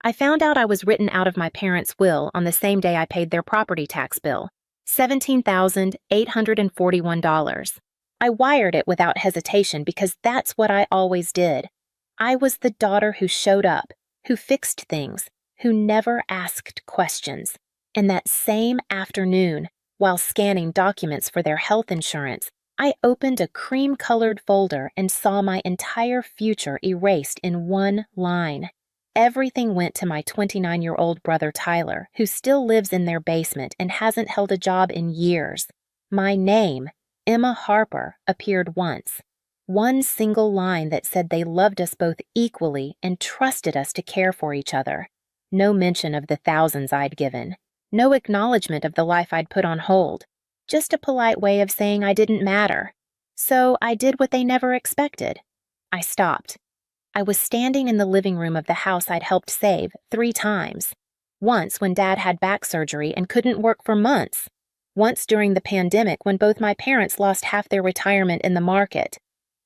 I found out I was written out of my parents' will on the same day I paid their property tax bill, $17,841. I wired it without hesitation because that's what I always did. I was the daughter who showed up, who fixed things, who never asked questions. And that same afternoon, while scanning documents for their health insurance, I opened a cream-colored folder and saw my entire future erased in one line. Everything went to my 29-year-old brother Tyler, who still lives in their basement and hasn't held a job in years. My name, Emma Harper, appeared once. One single line that said they loved us both equally and trusted us to care for each other. No mention of the thousands I'd given. No acknowledgement of the life I'd put on hold. Just a polite way of saying I didn't matter. So I did what they never expected. I stopped. I was standing in the living room of the house I'd helped save 3 times. Once when Dad had back surgery and couldn't work for months. Once during the pandemic when both my parents lost half their retirement in the market.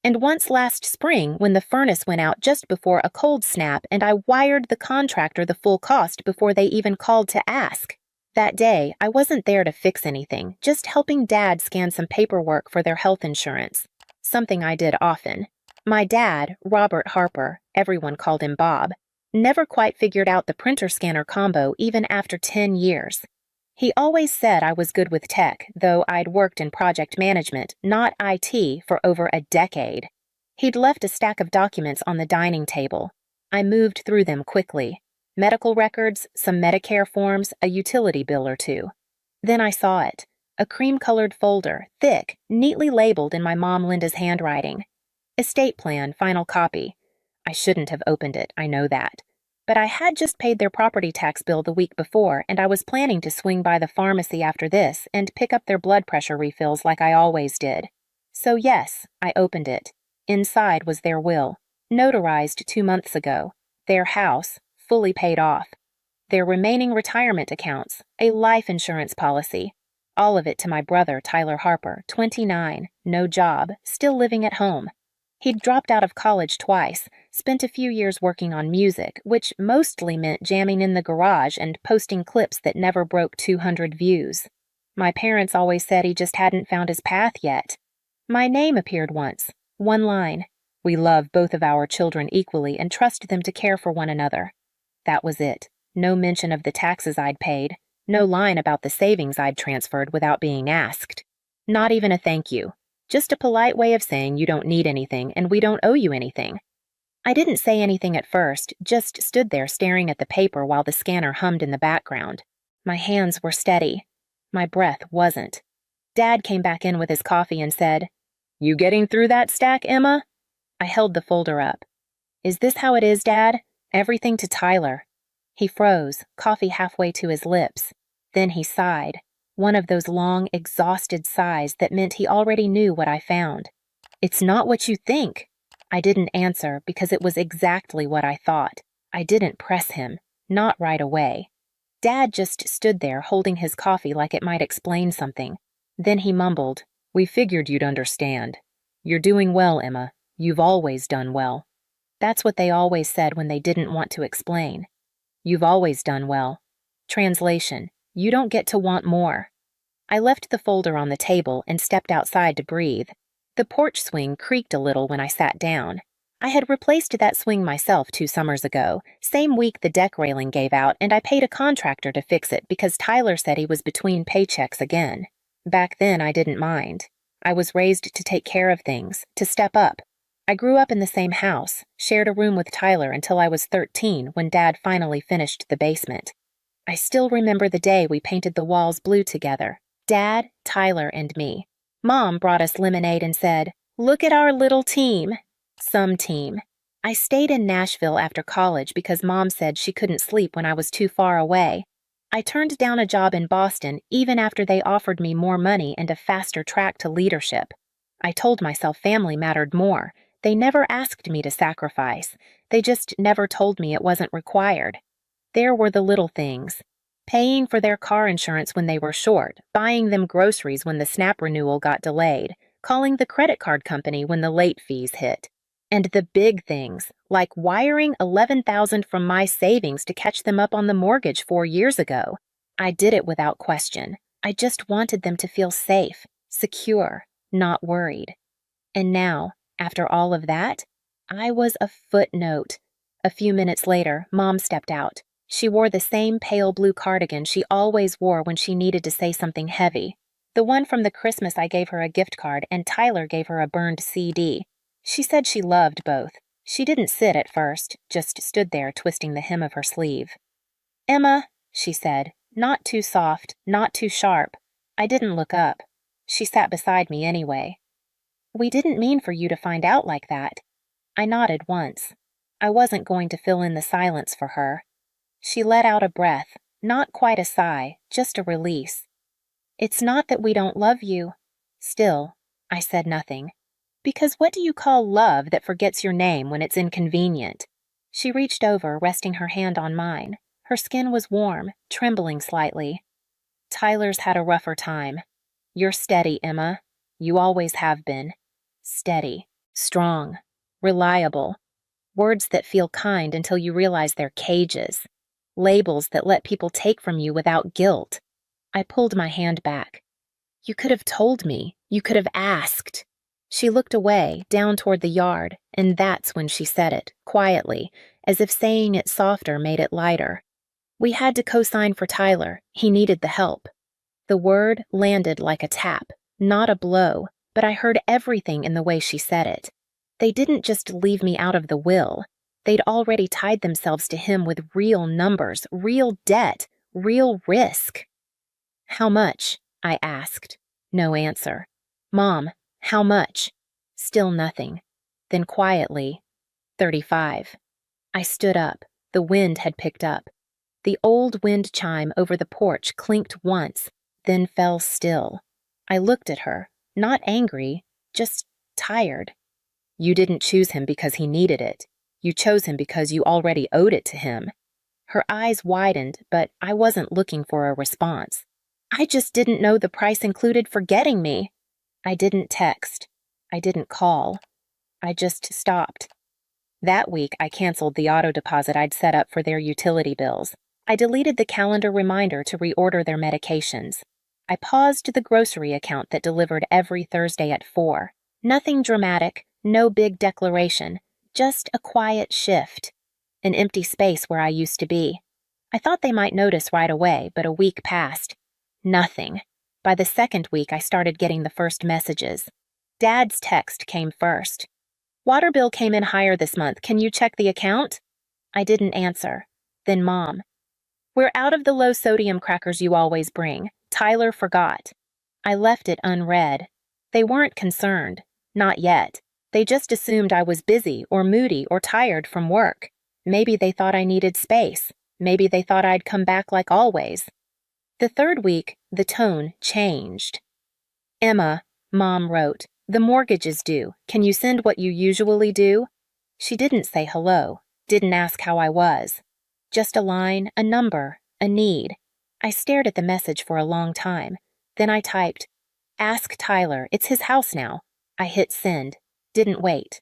And once last spring when the furnace went out just before a cold snap and I wired the contractor the full cost before they even called to ask. That day, I wasn't there to fix anything, just helping Dad scan some paperwork for their health insurance. Something I did often. My dad, Robert Harper, everyone called him Bob, never quite figured out the printer-scanner combo even after 10 years. He always said I was good with tech, though I'd worked in project management, not IT, for over a decade. He'd left a stack of documents on the dining table. I moved through them quickly. Medical records, some Medicare forms, a utility bill or two. Then I saw it. A cream-colored folder, thick, neatly labeled in my mom Linda's handwriting. Estate plan, final copy. I shouldn't have opened it, I know that. But I had just paid their property tax bill the week before, and I was planning to swing by the pharmacy after this and pick up their blood pressure refills like I always did. So yes, I opened it. Inside was their will, notarized 2 months ago. Their house, fully paid off. Their remaining retirement accounts, a life insurance policy. All of it to my brother, Tyler Harper, 29, no job, still living at home. He'd dropped out of college twice, spent a few years working on music, which mostly meant jamming in the garage and posting clips that never broke 200 views. My parents always said he just hadn't found his path yet. My name appeared once, one line. We love both of our children equally and trust them to care for one another. That was it. No mention of the taxes I'd paid. No line about the savings I'd transferred without being asked. Not even a thank you. Just a polite way of saying you don't need anything and we don't owe you anything. I didn't say anything at first, just stood there staring at the paper while the scanner hummed in the background. My hands were steady. My breath wasn't. Dad came back in with his coffee and said, "You getting through that stack, Emma?" I held the folder up. "Is this how it is, Dad? Everything to Tyler." He froze, coffee halfway to his lips. Then he sighed. One of those long, exhausted sighs that meant he already knew what I found. "It's not what you think." I didn't answer because it was exactly what I thought. I didn't press him, not right away. Dad just stood there holding his coffee like it might explain something. Then he mumbled, "We figured you'd understand. You're doing well, Emma. You've always done well." That's what they always said when they didn't want to explain. You've always done well. Translation, you don't get to want more. I left the folder on the table and stepped outside to breathe. The porch swing creaked a little when I sat down. I had replaced that swing myself 2 summers ago, same week the deck railing gave out, and I paid a contractor to fix it because Tyler said he was between paychecks again. Back then I didn't mind. I was raised to take care of things, to step up. I grew up in the same house, shared a room with Tyler until I was 13 when Dad finally finished the basement. I still remember the day we painted the walls blue together. Dad, Tyler, and me. Mom brought us lemonade and said, "Look at our little team." Some team. I stayed in Nashville after college because Mom said she couldn't sleep when I was too far away. I turned down a job in Boston even after they offered me more money and a faster track to leadership. I told myself family mattered more. They never asked me to sacrifice. They just never told me it wasn't required. There were the little things. Paying for their car insurance when they were short, buying them groceries when the SNAP renewal got delayed, calling the credit card company when the late fees hit. And the big things, like wiring $11,000 from my savings to catch them up on the mortgage 4 years ago. I did it without question. I just wanted them to feel safe, secure, not worried. And now, after all of that, I was a footnote. A few minutes later, Mom stepped out. She wore the same pale blue cardigan she always wore when she needed to say something heavy. The one from the Christmas I gave her a gift card and Tyler gave her a burned CD. She said she loved both. She didn't sit at first, just stood there twisting the hem of her sleeve. "Emma," she said, not too soft, not too sharp. I didn't look up. She sat beside me anyway. "We didn't mean for you to find out like that." I nodded once. I wasn't going to fill in the silence for her. She let out a breath, not quite a sigh, just a release. "It's not that we don't love you." Still, I said nothing. Because what do you call love that forgets your name when it's inconvenient? She reached over, resting her hand on mine. Her skin was warm, trembling slightly. "Tyler's had a rougher time. You're steady, Emma. You always have been. Steady, strong, reliable. Words that feel kind until you realize they're cages. Labels that let people take from you without guilt." I pulled my hand back. "You could have told me. You could have asked." She looked away, down toward the yard, and that's when she said it, quietly, as if saying it softer made it lighter. "We had to co-sign for Tyler. He needed the help." The word landed like a tap, not a blow, but I heard everything in the way she said it. They didn't just leave me out of the will. They'd already tied themselves to him with real numbers, real debt, real risk. "How much?" I asked. No answer. "Mom, how much?" Still nothing. Then quietly, 35. I stood up. The wind had picked up. The old wind chime over the porch clinked once, then fell still. I looked at her, not angry, just tired. "You didn't choose him because he needed it. You chose him because you already owed it to him." Her eyes widened, but I wasn't looking for a response. "I just didn't know the price included forgetting me." I didn't text. I didn't call. I just stopped. That week, I canceled the auto deposit I'd set up for their utility bills. I deleted the calendar reminder to reorder their medications. I paused the grocery account that delivered every Thursday at 4. Nothing dramatic, no big declaration, just a quiet shift. An empty space where I used to be. I thought they might notice right away, but a week passed. Nothing. By the second week, I started getting the first messages. Dad's text came first. "Water bill came in higher this month. Can you check the account?" I didn't answer. Then Mom. "We're out of the low-sodium crackers you always bring. Tyler forgot." I left it unread. They weren't concerned. Not yet. They just assumed I was busy or moody or tired from work. Maybe they thought I needed space. Maybe they thought I'd come back like always. The third week, the tone changed. "Emma," Mom wrote, "the mortgage is due. Can you send what you usually do?" She didn't say hello, didn't ask how I was. Just a line, a number, a need. I stared at the message for a long time. Then I typed, "Ask Tyler, it's his house now." I hit send. Didn't wait.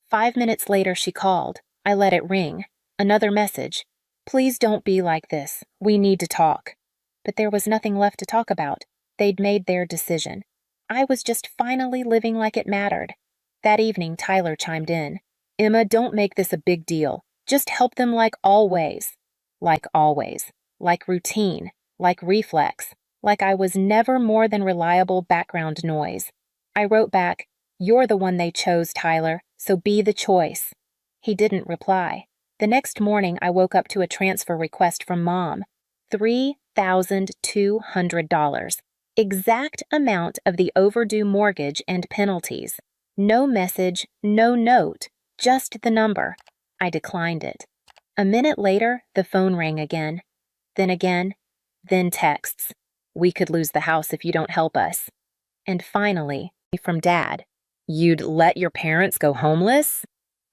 5 minutes later she called. I let it ring. Another message. "Please don't be like this. We need to talk." But there was nothing left to talk about. They'd made their decision. I was just finally living like it mattered. That evening, Tyler chimed in. "Emma, don't make this a big deal. Just help them like always." Like always. Like routine. Like reflex. Like I was never more than reliable background noise. I wrote back, "You're the one they chose, Tyler, so be the choice." He didn't reply. The next morning, I woke up to a transfer request from Mom. $3,200. Exact amount of the overdue mortgage and penalties. No message, no note, just the number. I declined it. A minute later, the phone rang again. Then texts. "We could lose the house if you don't help us." And finally, from Dad. "You'd let your parents go homeless?"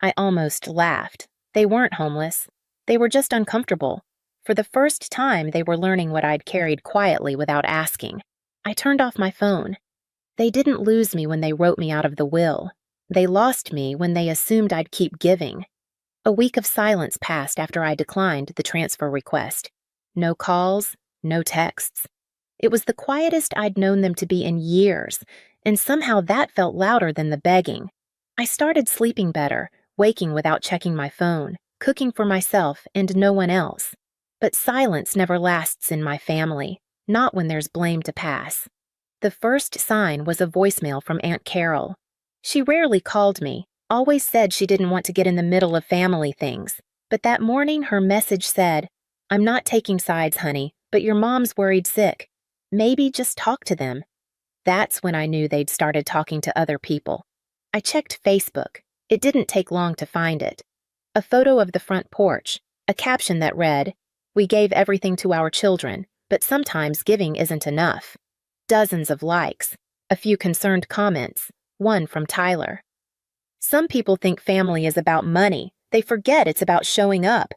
I almost laughed. They weren't homeless. They were just uncomfortable. For the first time, they were learning what I'd carried quietly without asking. I turned off my phone. They didn't lose me when they wrote me out of the will. They lost me when they assumed I'd keep giving. A week of silence passed after I declined the transfer request. No calls, no texts. It was the quietest I'd known them to be in years, and somehow that felt louder than the begging. I started sleeping better, waking without checking my phone, cooking for myself and no one else. But silence never lasts in my family, not when there's blame to pass. The first sign was a voicemail from Aunt Carol. She rarely called me, always said she didn't want to get in the middle of family things. But that morning her message said, "I'm not taking sides, honey, but your mom's worried sick. Maybe just talk to them." That's when I knew they'd started talking to other people. I checked Facebook. It didn't take long to find it. A photo of the front porch, a caption that read, "We gave everything to our children, but sometimes giving isn't enough." Dozens of likes, a few concerned comments, one from Tyler. "Some people think family is about money. They forget it's about showing up."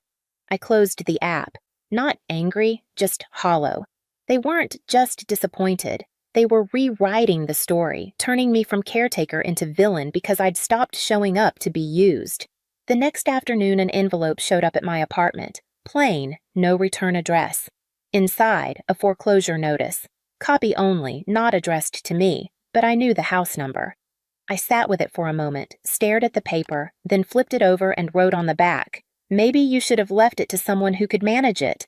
I closed the app, not angry, just hollow. They weren't just disappointed. They were rewriting the story, turning me from caretaker into villain because I'd stopped showing up to be used. The next afternoon, an envelope showed up at my apartment. Plain, no return address. Inside, a foreclosure notice. Copy only, not addressed to me, but I knew the house number. I sat with it for a moment, stared at the paper, then flipped it over and wrote on the back, "Maybe you should have left it to someone who could manage it."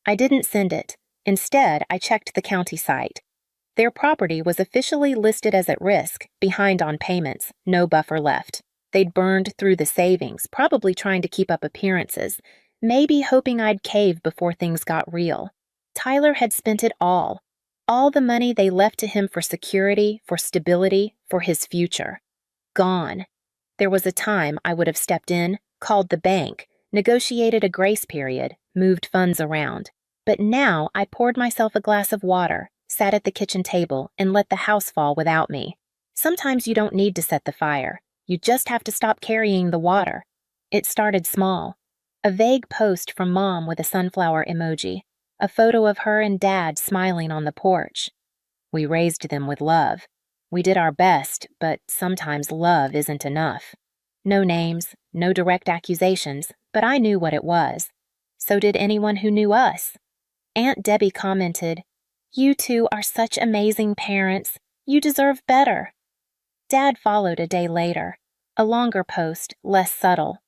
I didn't send it. Instead, I checked the county site. Their property was officially listed as at risk, behind on payments, no buffer left. They'd burned through the savings, probably trying to keep up appearances, maybe hoping I'd cave before things got real. Tyler had spent it all the money they left to him for security, for stability, for his future. Gone. There was a time I would have stepped in, called the bank, negotiated a grace period, moved funds around. But now I poured myself a glass of water, sat at the kitchen table, and let the house fall without me. Sometimes you don't need to set the fire. You just have to stop carrying the water. It started small. A vague post from Mom with a sunflower emoji. A photo of her and Dad smiling on the porch. We raised them with love. We did our best, but sometimes love isn't enough. No names, no direct accusations, but I knew what it was. So did anyone who knew us. Aunt Debbie commented, "You two are such amazing parents. You deserve better." Dad followed a day later. A longer post, less subtle.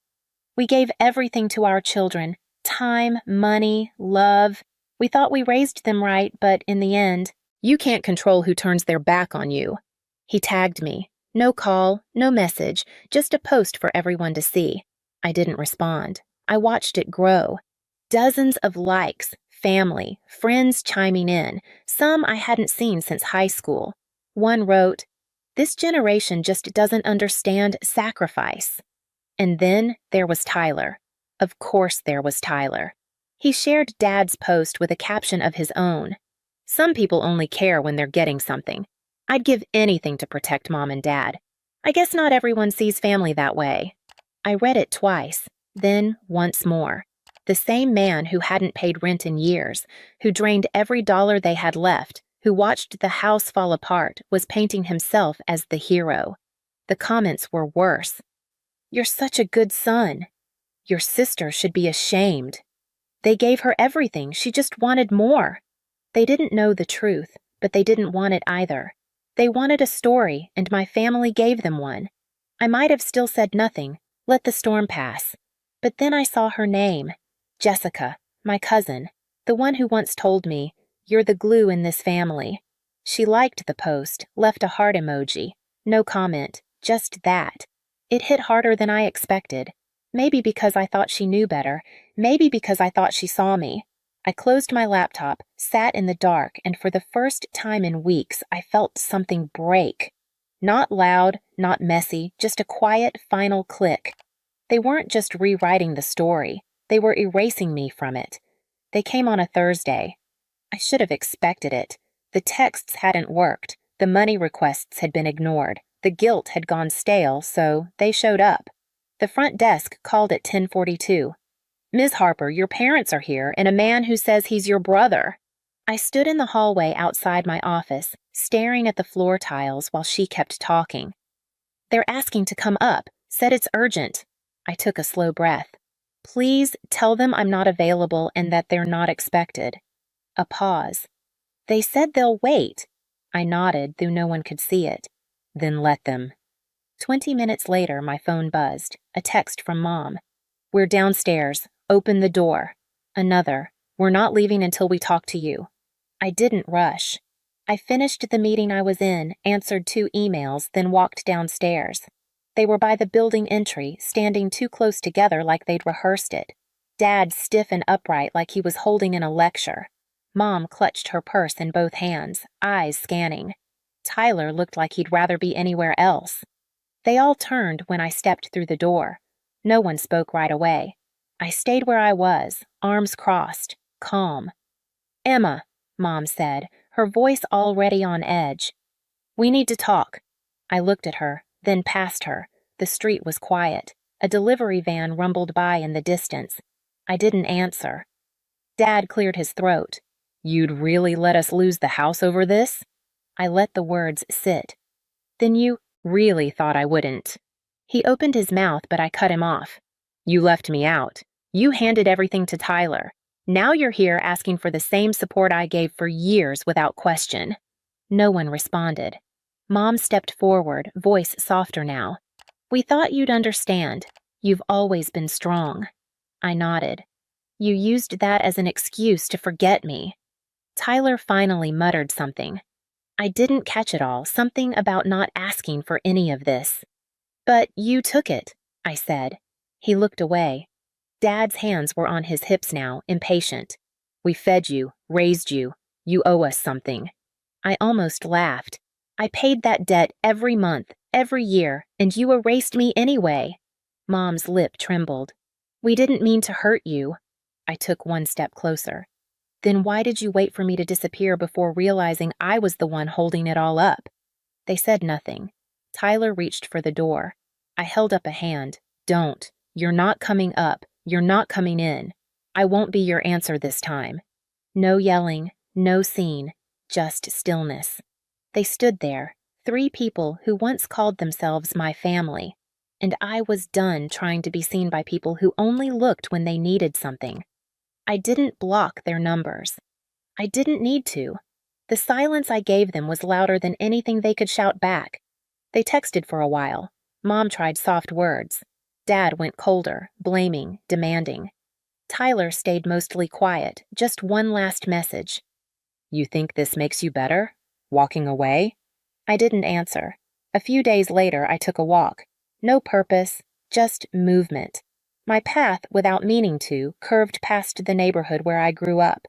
"We gave everything to our children. Time, money, love. We thought we raised them right, but in the end, you can't control who turns their back on you." He tagged me. No call, no message, just a post for everyone to see. I didn't respond. I watched it grow. Dozens of likes, family, friends chiming in, some I hadn't seen since high school. One wrote, "This generation just doesn't understand sacrifice." And then there was Tyler. Of course there was Tyler. He shared Dad's post with a caption of his own. "Some people only care when they're getting something. I'd give anything to protect Mom and Dad. I guess not everyone sees family that way." I read it twice, then once more. The same man who hadn't paid rent in years, who drained every dollar they had left, who watched the house fall apart, was painting himself as the hero. The comments were worse. "You're such a good son. Your sister should be ashamed. They gave her everything. She just wanted more." They didn't know the truth, but they didn't want it either. They wanted a story, and my family gave them one. I might have still said nothing, let the storm pass. But then I saw her name. Jessica, my cousin, the one who once told me, "You're the glue in this family." She liked the post, left a heart emoji. No comment, just that. It hit harder than I expected. Maybe because I thought she knew better, maybe because I thought she saw me. I closed my laptop, sat in the dark, and for the first time in weeks, I felt something break. Not loud, not messy, just a quiet, final click. They weren't just rewriting the story. They were erasing me from it. They came on a Thursday. I should have expected it. The texts hadn't worked. The money requests had been ignored. The guilt had gone stale, so they showed up. The front desk called at 10:42. "Ms. Harper, your parents are here, and a man who says he's your brother." I stood in the hallway outside my office, staring at the floor tiles while she kept talking. They're asking to come up, said it's urgent. I took a slow breath. Please tell them I'm not available and that they're not expected. A pause. They said they'll wait. I nodded, though no one could see it. Then let them. 20 minutes later, my phone buzzed. A text from Mom. We're downstairs. Open the door. Another. We're not leaving until we talk to you. I didn't rush. I finished the meeting I was in, answered 2 emails, then walked downstairs. They were by the building entry, standing too close together like they'd rehearsed it. Dad stiff and upright like he was holding in a lecture. Mom clutched her purse in both hands, eyes scanning. Tyler looked like he'd rather be anywhere else. They all turned when I stepped through the door. No one spoke right away. I stayed where I was, arms crossed, calm. Emma, Mom said, her voice already on edge. We need to talk. I looked at her, then past her. The street was quiet. A delivery van rumbled by in the distance. I didn't answer. Dad cleared his throat. You'd really let us lose the house over this? I let the words sit. Then you really thought I wouldn't. He opened his mouth, but I cut him off. You left me out. You handed everything to Tyler. Now you're here asking for the same support I gave for years without question. No one responded. Mom stepped forward, voice softer now. We thought you'd understand. You've always been strong. I nodded. You used that as an excuse to forget me. Tyler finally muttered something. I didn't catch it all, something about not asking for any of this. But you took it, I said. He looked away. Dad's hands were on his hips now, impatient. We fed you, raised you. You owe us something. I almost laughed. I paid that debt every month, every year, and you erased me anyway. Mom's lip trembled. We didn't mean to hurt you. I took one step closer. Then why did you wait for me to disappear before realizing I was the one holding it all up? They said nothing. Tyler reached for the door. I held up a hand. Don't. You're not coming up. You're not coming in. I won't be your answer this time. No yelling, no scene, just stillness. They stood there, 3 people who once called themselves my family, and I was done trying to be seen by people who only looked when they needed something. I didn't block their numbers. I didn't need to. The silence I gave them was louder than anything they could shout back. They texted for a while. Mom tried soft words. Dad went colder, blaming, demanding. Tyler stayed mostly quiet, just one last message. You think this makes you better? Walking away? I didn't answer. A few days later, I took a walk. No purpose, just movement. My path, without meaning to, curved past the neighborhood where I grew up.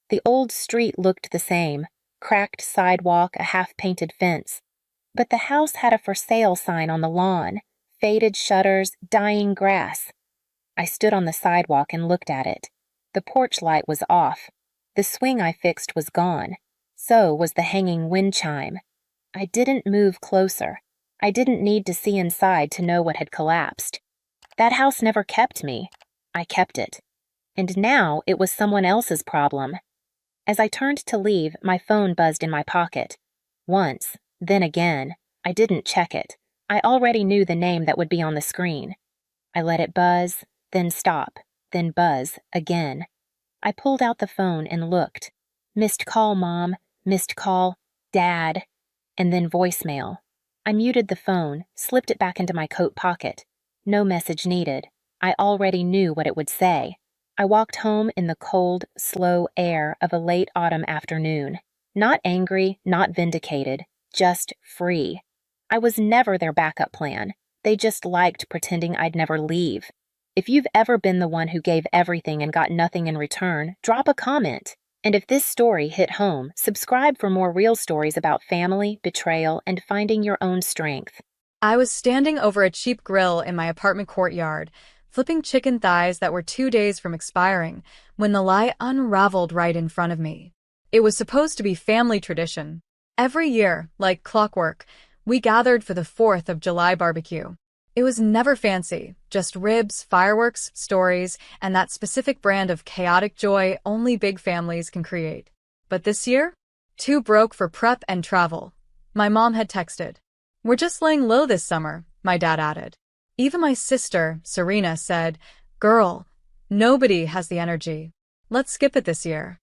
The old street looked the same, cracked sidewalk, a half-painted fence. But the house had a for sale sign on the lawn, faded shutters, dying grass. I stood on the sidewalk and looked at it. The porch light was off. The swing I fixed was gone. So was the hanging wind chime. I didn't move closer. I didn't need to see inside to know what had collapsed. That house never kept me. I kept it. And now it was someone else's problem. As I turned to leave, my phone buzzed in my pocket. Once, then again. I didn't check it. I already knew the name that would be on the screen. I let it buzz, then stop, then buzz again. I pulled out the phone and looked. Missed call, Mom. Missed call, Dad. And then voicemail. I muted the phone, slipped it back into my coat pocket. No message needed. I already knew what it would say. I walked home in the cold, slow air of a late autumn afternoon. Not angry, not vindicated, just free. I was never their backup plan. They just liked pretending I'd never leave. If you've ever been the one who gave everything and got nothing in return, drop a comment. And if this story hit home, subscribe for more real stories about family, betrayal, and finding your own strength. I was standing over a cheap grill in my apartment courtyard, flipping chicken thighs that were 2 days from expiring, when the lie unraveled right in front of me. It was supposed to be family tradition. Every year, like clockwork, we gathered for the 4th of July barbecue. It was never fancy, just ribs, fireworks, stories, and that specific brand of chaotic joy only big families can create. But this year, too broke for prep and travel. My mom had texted, "We're just laying low this summer. my dad added. Even my sister, Serena, said, "Girl, nobody has the energy. Let's skip it this year."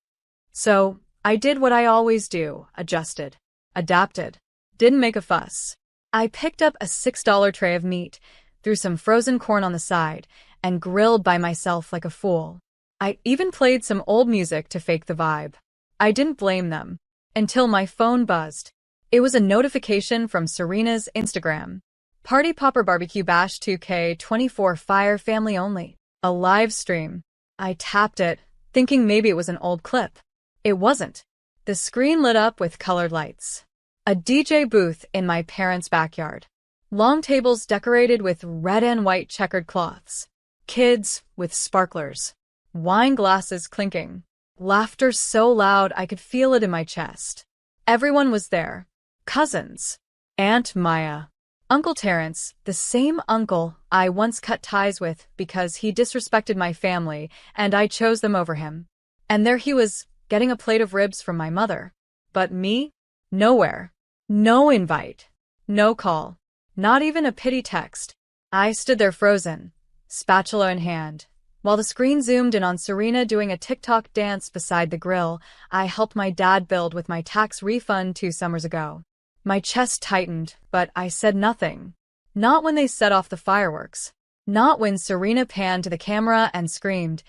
So, I did what I always do, adjusted, adapted, didn't make a fuss. I picked up a $6 tray of meat, threw some frozen corn on the side, and grilled by myself like a fool. I even played some old music to fake the vibe. I didn't blame them. Until my phone buzzed. It was a notification from Serena's Instagram. Party Popper Barbecue Bash 2K24 Fire Family Only. A live stream. I tapped it, thinking maybe it was an old clip. It wasn't. The screen lit up with colored lights. A DJ booth in my parents' backyard. Long tables decorated with red and white checkered cloths. Kids with sparklers. Wine glasses clinking. Laughter so loud I could feel it in my chest. Everyone was there. Cousins. Aunt Maya. Uncle Terrence, the same uncle I once cut ties with because he disrespected my family and I chose them over him. And there he was, getting a plate of ribs from my mother. But me? Nowhere. No invite. No call. Not even a pity text. I stood there frozen, spatula in hand. While the screen zoomed in on Serena doing a TikTok dance beside the grill, I helped my dad build with my tax refund 2 summers ago. My chest tightened, but I said nothing. Not when they set off the fireworks. Not when Serena panned to the camera and screamed,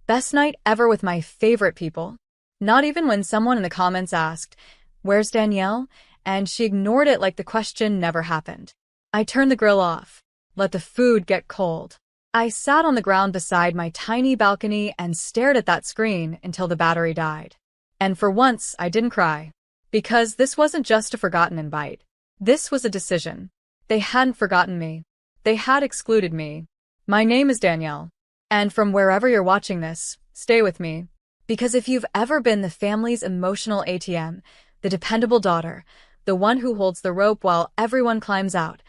"Best night ever with my favorite people." Not even when someone in the comments asked, "Where's Danielle?" and she ignored it like the question never happened. I turned the grill off. Let the food get cold. I sat on the ground beside my tiny balcony and stared at that screen until the battery died. And for once, I didn't cry. Because this wasn't just a forgotten invite. This was a decision. They hadn't forgotten me. They had excluded me. My name is Danielle. And from wherever you're watching this, stay with me. Because if you've ever been the family's emotional ATM, the dependable daughter, the one who holds the rope while everyone climbs out,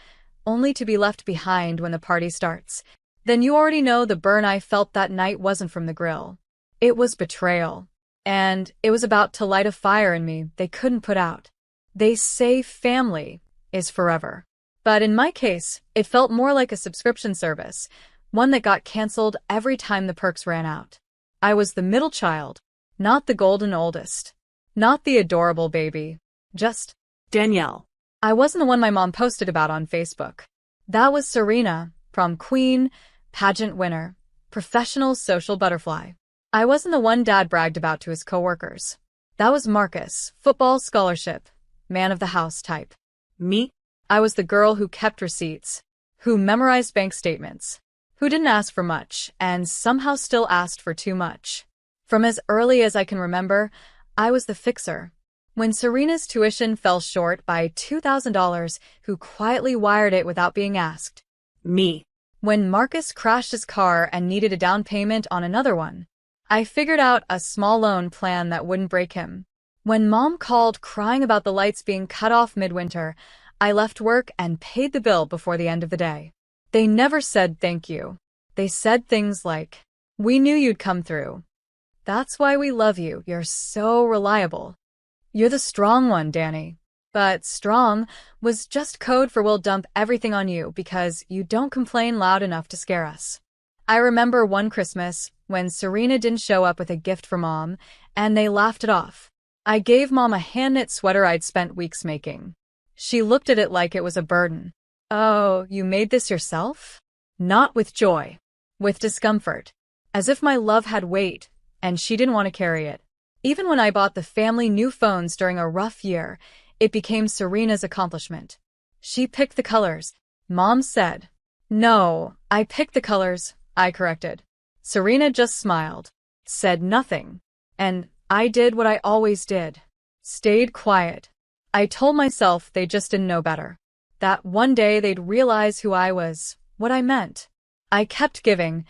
only to be left behind when the party starts, then you already know the burn I felt that night wasn't from the grill. It was betrayal. And it was about to light a fire in me they couldn't put out. They say family is forever. But in my case, it felt more like a subscription service, one that got canceled every time the perks ran out. I was the middle child, not the golden oldest. Not the adorable baby. Just Danielle. I wasn't the one my mom posted about on Facebook. That was Serena, prom queen, pageant winner, professional social butterfly. I wasn't the one Dad bragged about to his coworkers. That was Marcus, football scholarship, man of the house type. Me? I was the girl who kept receipts, who memorized bank statements, who didn't ask for much and somehow still asked for too much. From as early as I can remember, I was the fixer. When Serena's tuition fell short by $2,000, who quietly wired it without being asked. Me. When Marcus crashed his car and needed a down payment on another one, I figured out a small loan plan that wouldn't break him. When Mom called crying about the lights being cut off midwinter, I left work and paid the bill before the end of the day. They never said thank you. They said things like, "We knew you'd come through. That's why we love you. You're so reliable. You're the strong one, Danny." But strong was just code for we'll dump everything on you because you don't complain loud enough to scare us. I remember one Christmas when Serena didn't show up with a gift for Mom, and they laughed it off. I gave Mom a hand-knit sweater I'd spent weeks making. She looked at it like it was a burden. "Oh, you made this yourself?" Not with joy. With discomfort. As if my love had weight, and she didn't want to carry it. Even when I bought the family new phones during a rough year, it became Serena's accomplishment. She picked the colors. Mom said, "No, I picked the colors," I corrected. Serena just smiled, said nothing, and I did what I always did. Stayed quiet. I told myself they just didn't know better. That one day they'd realize who I was, what I meant. I kept giving,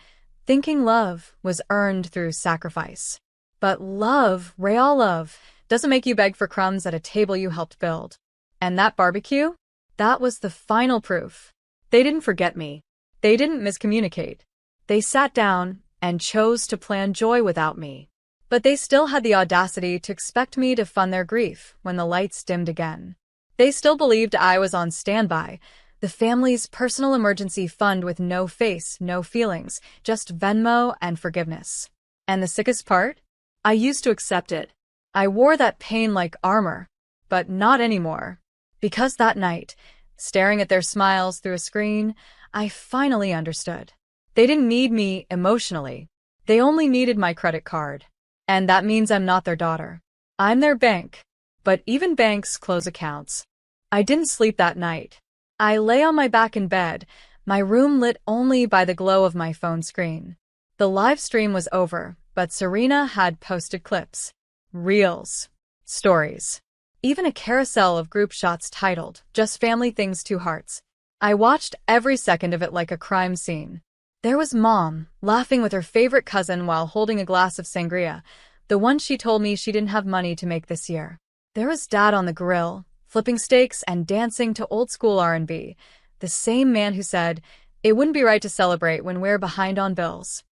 thinking love was earned through sacrifice. But love, real love, doesn't make you beg for crumbs at a table you helped build. And that barbecue? That was the final proof. They didn't forget me. They didn't miscommunicate. They sat down and chose to plan joy without me. But they still had the audacity to expect me to fund their grief when the lights dimmed again. They still believed I was on standby, The family's personal emergency fund with no face, no feelings, just Venmo and forgiveness. And the sickest part? I used to accept it. I wore that pain like armor, but not anymore. Because that night, staring at their smiles through a screen, I finally understood. They didn't need me emotionally. They only needed my credit card. And that means I'm not their daughter. I'm their bank. But even banks close accounts. I didn't sleep that night. I lay on my back in bed, my room lit only by the glow of my phone screen. The live stream was over, but Serena had posted clips, reels, stories, even a carousel of group shots titled, "Just Family Things, Two Hearts." I watched every second of it like a crime scene. There was Mom, laughing with her favorite cousin while holding a glass of sangria, the one she told me she didn't have money to make this year. There was Dad on the grill, flipping steaks and dancing to old-school R&B, the same man who said, "It wouldn't be right to celebrate when we're behind on bills."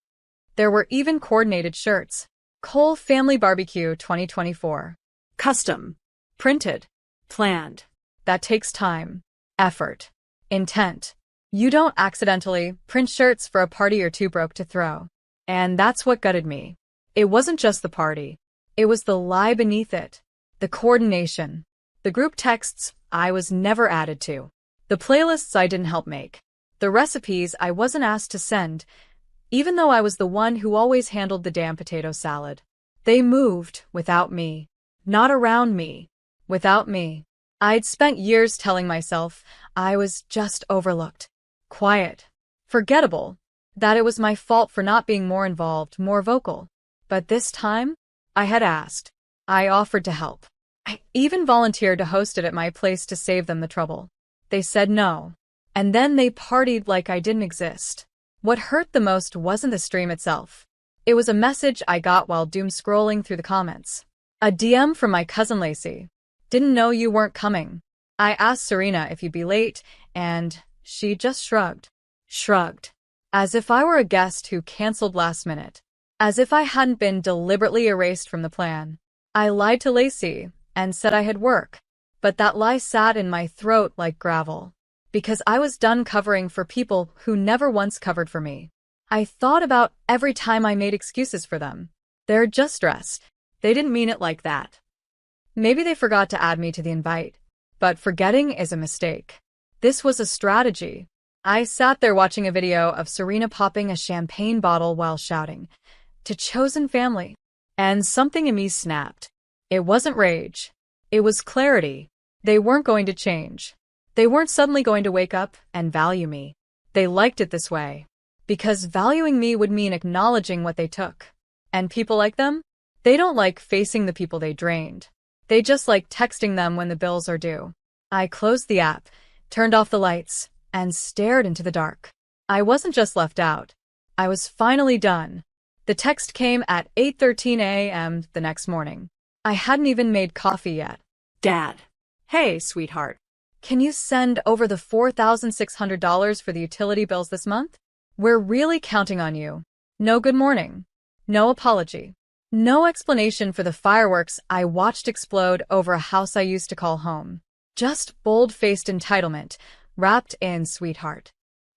There were even coordinated shirts. Cole Family Barbecue 2024. Custom. Printed. Planned. That takes time, effort, intent. You don't accidentally print shirts for a party you're too broke to throw. And that's what gutted me. It wasn't just the party. It was the lie beneath it. The coordination. The group texts I was never added to. The playlists I didn't help make. The recipes I wasn't asked to send, even though I was the one who always handled the damn potato salad. They moved without me. Not around me. Without me. I'd spent years telling myself I was just overlooked. Quiet. Forgettable. That it was my fault for not being more involved, more vocal. But this time, I had asked. I offered to help. I even volunteered to host it at my place to save them the trouble. They said no. And then they partied like I didn't exist. What hurt the most wasn't the stream itself. It was a message I got while doom scrolling through the comments. A DM from my cousin Lacey. "Didn't know you weren't coming. I asked Serena if you'd be late, and she just shrugged. Shrugged. As if I were a guest who canceled last minute. As if I hadn't been deliberately erased from the plan. I lied to Lacey and said I had work, but that lie sat in my throat like gravel. Because I was done covering for people who never once covered for me. I thought about every time I made excuses for them. They're just stressed. They didn't mean it like that. Maybe they forgot to add me to the invite, but forgetting is a mistake. This was a strategy. I sat there watching a video of Serena popping a champagne bottle while shouting, "To chosen family." And something in me snapped. It wasn't rage. It was clarity. They weren't going to change. They weren't suddenly going to wake up and value me. They liked it this way. Because valuing me would mean acknowledging what they took. And people like them? They don't like facing the people they drained. They just like texting them when the bills are due. I closed the app, turned off the lights, and stared into the dark. I wasn't just left out. I was finally done. The text came at 8:13 a.m. the next morning. I hadn't even made coffee yet. "Dad. Hey, sweetheart. Can you send over the $4,600 for the utility bills this month? We're really counting on you." No good morning. No apology. No explanation for the fireworks I watched explode over a house I used to call home. Just bold-faced entitlement, wrapped in sweetheart.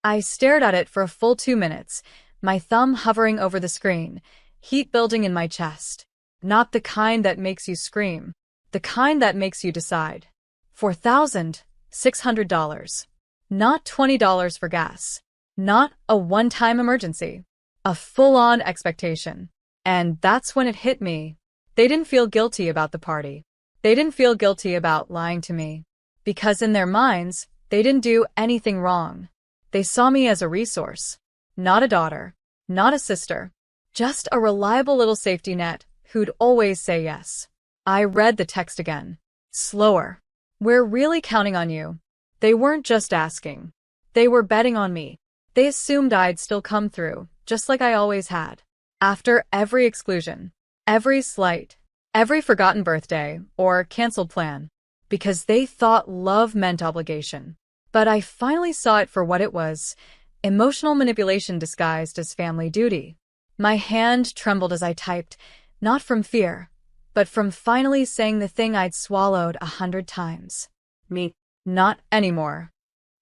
I stared at it for a full 2 minutes, my thumb hovering over the screen, heat building in my chest. Not the kind that makes you scream. The kind that makes you decide. $4,600. Not $20 for gas. Not a one-time emergency. A full-on expectation. And that's when it hit me. They didn't feel guilty about the party. They didn't feel guilty about lying to me. Because in their minds, they didn't do anything wrong. They saw me as a resource. Not a daughter. Not a sister. Just a reliable little safety net who'd always say yes. I read the text again. Slower. "We're really counting on you." They weren't just asking. They were betting on me. They assumed I'd still come through, just like I always had. After every exclusion, every slight, every forgotten birthday or canceled plan. Because they thought love meant obligation. But I finally saw it for what it was, emotional manipulation disguised as family duty. My hand trembled as I typed, not from fear, but from finally saying the thing I'd swallowed 100 times. Me. Not anymore.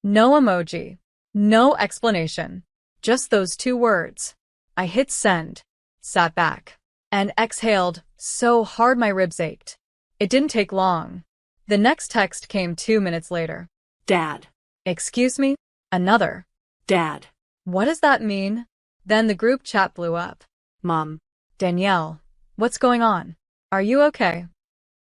No emoji. No explanation. Just those 2 words. I hit send, sat back, and exhaled so hard my ribs ached. It didn't take long. The next text came 2 minutes later. Dad. Excuse me? Another. Dad. What does that mean? Then the group chat blew up. Mom. Danielle, what's going on? Are you okay?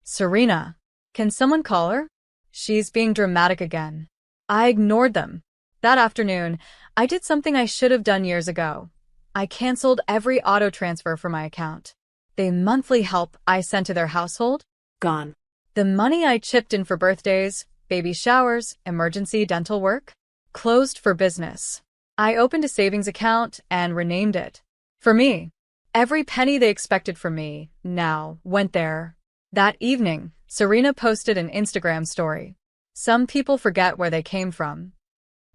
Serena, can someone call her? She's being dramatic again. I ignored them. That afternoon, I did something I should have done years ago. I canceled every auto transfer from my account. The monthly help I sent to their household? Gone. The money I chipped in for birthdays, baby showers, emergency dental work? Closed for business. I opened a savings account and renamed it. For me. Every penny they expected from me now went there. That evening, Serena posted an Instagram story. Some people forget where they came from.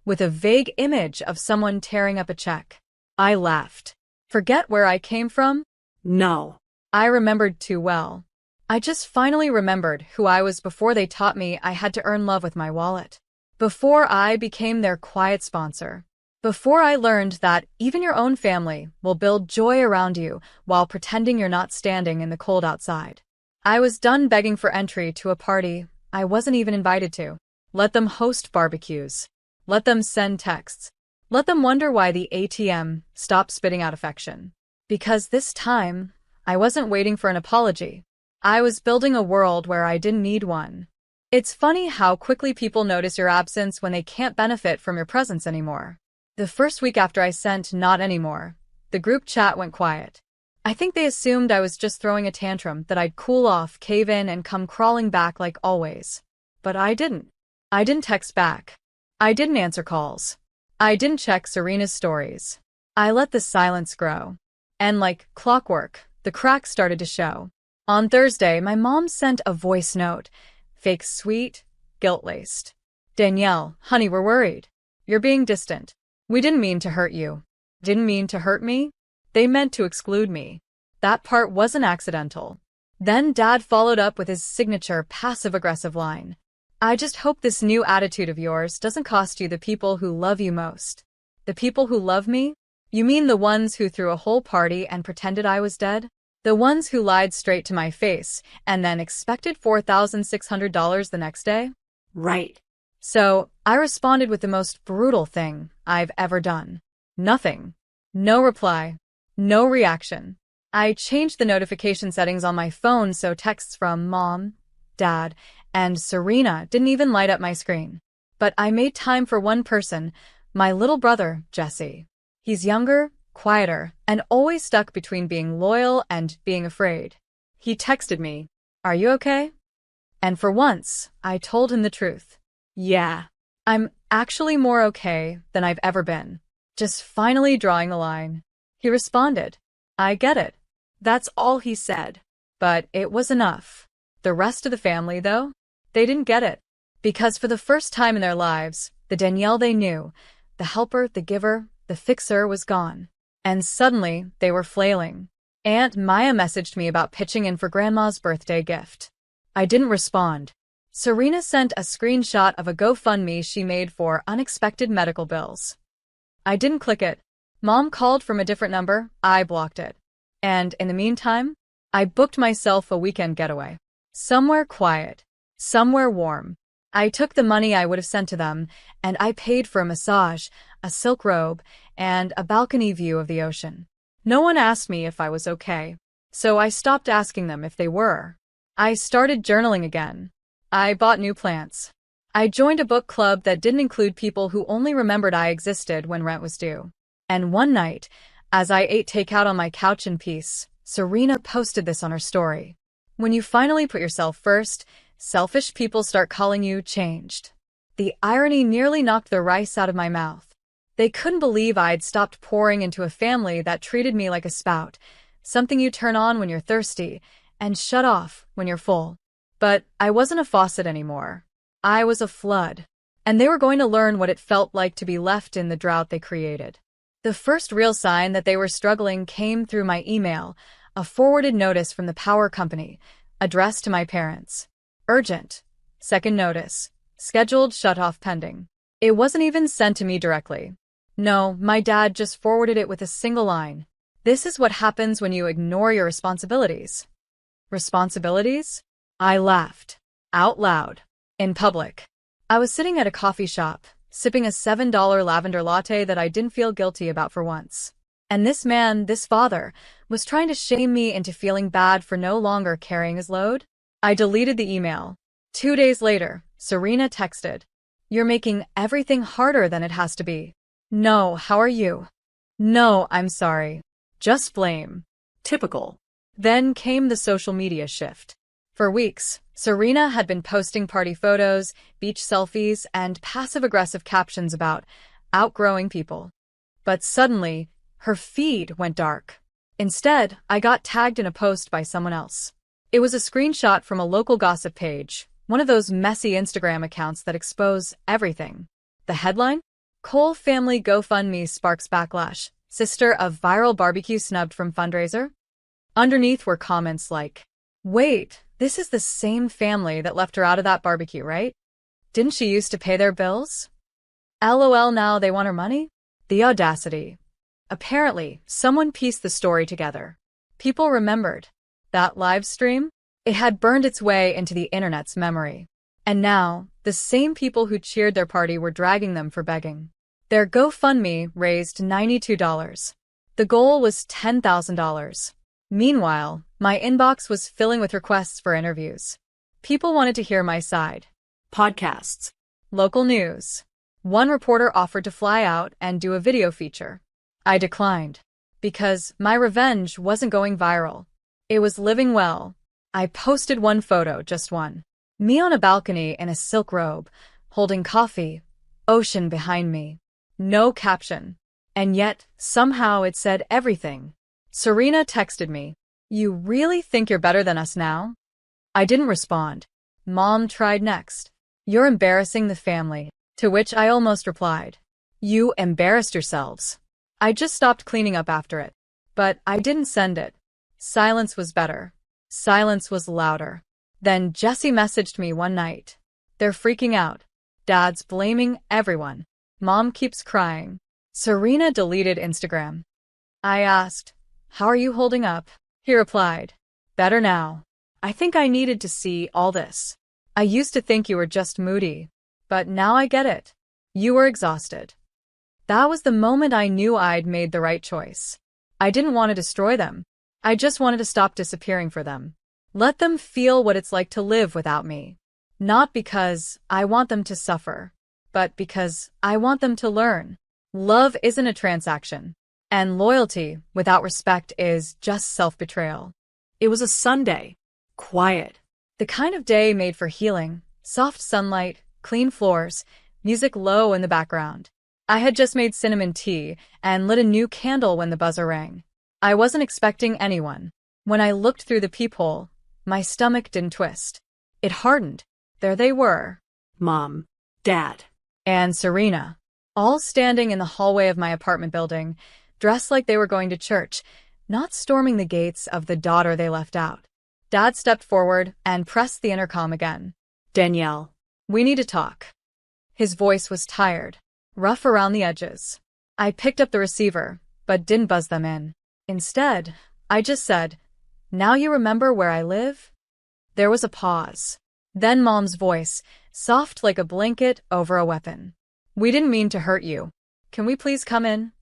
With a vague image of someone tearing up a check. I laughed. Forget where I came from? No. I remembered too well. I just finally remembered who I was before they taught me I had to earn love with my wallet. Before I became their quiet sponsor. Before I learned that even your own family will build joy around you while pretending you're not standing in the cold outside. I was done begging for entry to a party I wasn't even invited to. Let them host barbecues. Let them send texts. Let them wonder why the ATM stopped spitting out affection. Because this time, I wasn't waiting for an apology. I was building a world where I didn't need one. It's funny how quickly people notice your absence when they can't benefit from your presence anymore. The first week after I sent "not anymore," the group chat went quiet. I think they assumed I was just throwing a tantrum, that I'd cool off, cave in, and come crawling back like always. But I didn't. I didn't text back. I didn't answer calls. I didn't check Serena's stories. I let the silence grow. And like clockwork, the cracks started to show. On Thursday, my mom sent a voice note. Fake sweet, guilt-laced. Danielle, honey, we're worried. You're being distant. We didn't mean to hurt you. Didn't mean to hurt me. They meant to exclude me. That part wasn't accidental. Then Dad followed up with his signature passive-aggressive line. I just hope this new attitude of yours doesn't cost you the people who love you most. The people who love me? You mean the ones who threw a whole party and pretended I was dead? The ones who lied straight to my face and then expected $4,600 the next day? Right. So, I responded with the most brutal thing I've ever done. Nothing. No reply. No reaction. I changed the notification settings on my phone so texts from Mom, Dad, and Serena didn't even light up my screen. But I made time for one person, my little brother, Jesse. He's younger, quieter, and always stuck between being loyal and being afraid. He texted me, "Are you okay?" And for once, I told him the truth. Yeah, I'm actually more okay than I've ever been. Just finally drawing the line. He responded, "I get it." That's all he said. But it was enough. The rest of the family, though, they didn't get it. Because for the first time in their lives, the Danielle they knew, the helper, the giver, the fixer, was gone. And suddenly, they were flailing. Aunt Maya messaged me about pitching in for Grandma's birthday gift. I didn't respond. Serena sent a screenshot of a GoFundMe she made for unexpected medical bills. I didn't click it. Mom called from a different number. I blocked it. And in the meantime, I booked myself a weekend getaway. Somewhere quiet. Somewhere warm. I took the money I would have sent to them, and I paid for a massage, a silk robe, and a balcony view of the ocean. No one asked me if I was okay, so I stopped asking them if they were. I started journaling again. I bought new plants. I joined a book club that didn't include people who only remembered I existed when rent was due. And one night, as I ate takeout on my couch in peace, Serena posted this on her story. When you finally put yourself first, selfish people start calling you changed. The irony nearly knocked the rice out of my mouth. They couldn't believe I'd stopped pouring into a family that treated me like a spout, something you turn on when you're thirsty and shut off when you're full. But I wasn't a faucet anymore. I was a flood. And they were going to learn what it felt like to be left in the drought they created. The first real sign that they were struggling came through my email, a forwarded notice from the power company, addressed to my parents. Urgent. Second notice. Scheduled shut-off pending. It wasn't even sent to me directly. No, my dad just forwarded it with a single line. This is what happens when you ignore your responsibilities. Responsibilities? I laughed. Out loud. In public. I was sitting at a coffee shop, sipping a $7 lavender latte that I didn't feel guilty about for once. And this man, this father, was trying to shame me into feeling bad for no longer carrying his load. I deleted the email. 2 days later, Serena texted, "You're making everything harder than it has to be." No, how are you? No, I'm sorry. Just blame. Typical. Then came the social media shift. For weeks, Serena had been posting party photos, beach selfies, and passive-aggressive captions about outgrowing people. But suddenly, her feed went dark. Instead, I got tagged in a post by someone else. It was a screenshot from a local gossip page, one of those messy Instagram accounts that expose everything. The headline? Cole family GoFundMe sparks backlash. Sister of viral barbecue snubbed from fundraiser? Underneath were comments like, "Wait, this is the same family that left her out of that barbecue, right? Didn't she used to pay their bills? LOL, now they want her money?" The audacity. Apparently, someone pieced the story together. People remembered. That live stream? It had burned its way into the internet's memory. And now, the same people who cheered their party were dragging them for begging. Their GoFundMe raised $92. The goal was $10,000. Meanwhile, my inbox was filling with requests for interviews. People wanted to hear my side. Podcasts. Local news. One reporter offered to fly out and do a video feature. I declined. Because my revenge wasn't going viral. It was living well. I posted one photo, just one. Me on a balcony in a silk robe, holding coffee, ocean behind me. No caption. And yet, somehow it said everything. Serena texted me, "You really think you're better than us now?" I didn't respond. Mom tried next. "You're embarrassing the family." To which I almost replied, "You embarrassed yourselves." I just stopped cleaning up after it. But I didn't send it. Silence was better. Silence was louder. Then Jesse messaged me one night. "They're freaking out. Dad's blaming everyone. Mom keeps crying." Serena deleted Instagram. I asked, "How are you holding up?" He replied, "Better now. I think I needed to see all this. I used to think you were just moody. But now I get it. You were exhausted." That was the moment I knew I'd made the right choice. I didn't want to destroy them. I just wanted to stop disappearing for them. Let them feel what it's like to live without me. Not because I want them to suffer, but because I want them to learn. Love isn't a transaction, and loyalty without respect is just self-betrayal. It was a Sunday. Quiet. The kind of day made for healing, soft sunlight, clean floors, music low in the background. I had just made cinnamon tea and lit a new candle when the buzzer rang. I wasn't expecting anyone. When I looked through the peephole, my stomach didn't twist. It hardened. There they were. Mom. Dad. And Serena, all standing in the hallway of my apartment building, dressed like they were going to church, not storming the gates of the daughter they left out. Dad stepped forward and pressed the intercom again. "Danielle. "We need to talk." His voice was tired, rough around the edges. I picked up the receiver, but didn't buzz them in. Instead, I just said, "Now you remember where I live?" There was a pause. Then Mom's voice, soft like a blanket over a weapon. "We didn't mean to hurt you. Can we please come in?"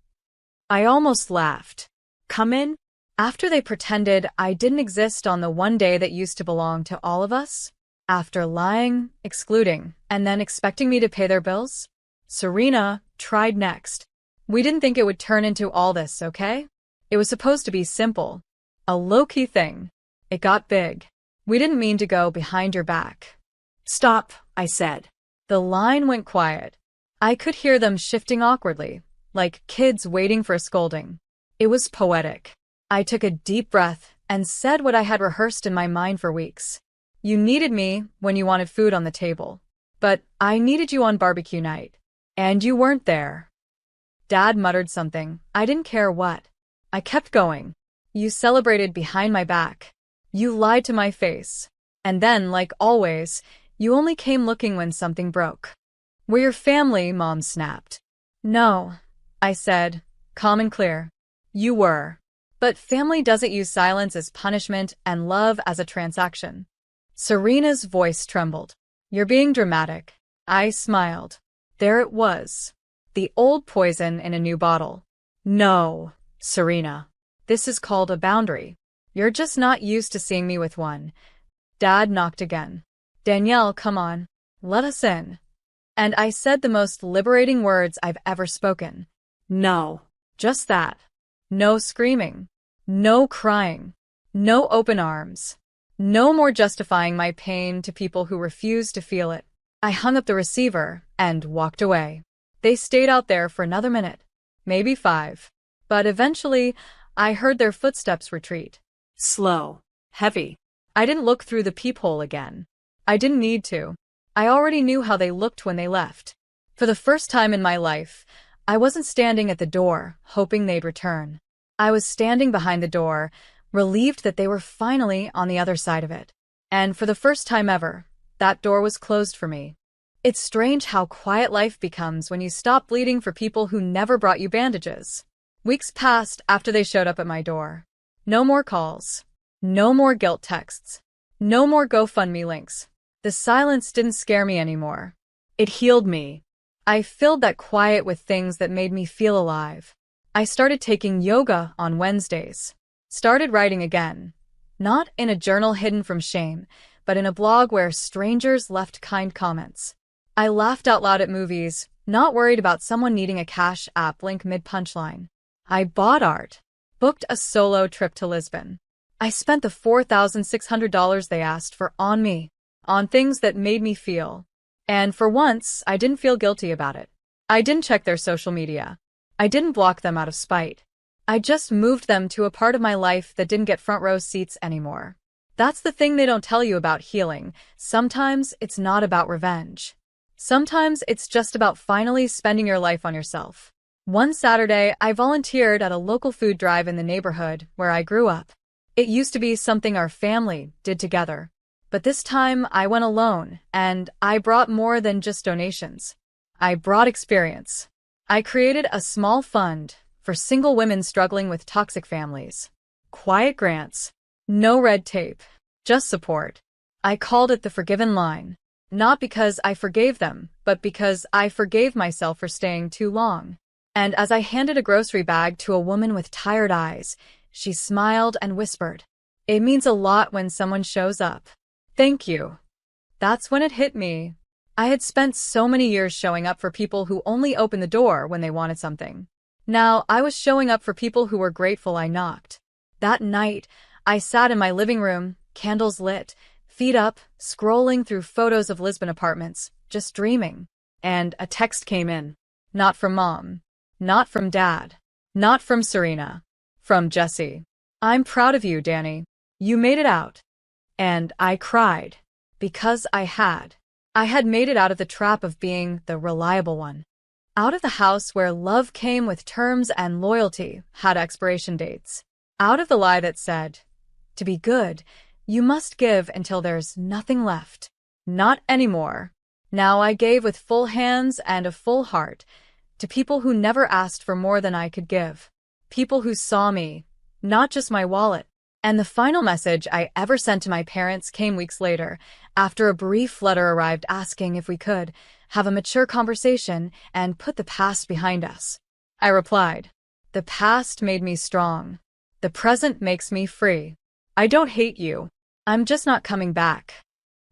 I almost laughed. Come in? After they pretended I didn't exist on the one day that used to belong to all of us? After lying, excluding, and then expecting me to pay their bills? Serena tried next. "We didn't think it would turn into all this, okay? It was supposed to be simple. A low-key thing. It got big. We didn't mean to go behind your back." "Stop," I said. The line went quiet. I could hear them shifting awkwardly, like kids waiting for a scolding. It was poetic. I took a deep breath and said what I had rehearsed in my mind for weeks. "You needed me when you wanted food on the table. But I needed you on barbecue night. And you weren't there." Dad muttered something. I didn't care what. I kept going. "You celebrated behind my back. You lied to my face. And then, like always, you only came looking when something broke. We're your family, Mom snapped. No, I said, calm and clear. You were. But family doesn't use silence as punishment and love as a transaction. Serena's voice trembled. You're being dramatic. I smiled. There it was. The old poison in a new bottle. No, Serena. This is called a boundary. You're just not used to seeing me with one. Dad knocked again. Danielle, come on. Let us in. And I said the most liberating words I've ever spoken. No. Just that. No screaming. No crying. No open arms. No more justifying my pain to people who refuse to feel it. I hung up the receiver and walked away. They stayed out there for another minute, maybe 5. But eventually, I heard their footsteps retreat. Slow. Heavy. I didn't look through the peephole again. I didn't need to. I already knew how they looked when they left. For the first time in my life, I wasn't standing at the door, hoping they'd return. I was standing behind the door, relieved that they were finally on the other side of it. And for the first time ever, that door was closed for me. It's strange how quiet life becomes when you stop bleeding for people who never brought you bandages. Weeks passed after they showed up at my door. No more calls. No more guilt texts. No more GoFundMe links. The silence didn't scare me anymore. It healed me. I filled that quiet with things that made me feel alive. I started taking yoga on Wednesdays. Started writing again. Not in a journal hidden from shame, but in a blog where strangers left kind comments. I laughed out loud at movies, not worried about someone needing a Cash App link mid-punchline. I bought art. Booked a solo trip to Lisbon. I spent the $4,600 they asked for on me. On things that made me feel. And for once, I didn't feel guilty about it. I didn't check their social media. I didn't block them out of spite. I just moved them to a part of my life that didn't get front row seats anymore. That's the thing they don't tell you about healing. Sometimes it's not about revenge. Sometimes it's just about finally spending your life on yourself. One Saturday, I volunteered at a local food drive in the neighborhood where I grew up. It used to be something our family did together. But this time, I went alone, and I brought more than just donations. I brought experience. I created a small fund for single women struggling with toxic families. Quiet grants. No red tape. Just support. I called it the Forgiven Line. Not because I forgave them, but because I forgave myself for staying too long. And as I handed a grocery bag to a woman with tired eyes, she smiled and whispered, "It means a lot when someone shows up. Thank you." That's when it hit me. I had spent so many years showing up for people who only opened the door when they wanted something. Now I was showing up for people who were grateful I knocked. That night, I sat in my living room, candles lit, feet up, scrolling through photos of Lisbon apartments, just dreaming. And a text came in. Not from Mom. Not from Dad. Not from Serena. From Jesse. "I'm proud of you, Danny. You made it out." And I cried. Because I had. I had made it out of the trap of being the reliable one. Out of the house where love came with terms and loyalty had expiration dates. Out of the lie that said, to be good, you must give until there's nothing left. Not anymore. Now I gave with full hands and a full heart to people who never asked for more than I could give. People who saw me, not just my wallet. And the final message I ever sent to my parents came weeks later, after a brief letter arrived asking if we could have a mature conversation and put the past behind us. I replied, "The past made me strong. The present makes me free. I don't hate you. I'm just not coming back."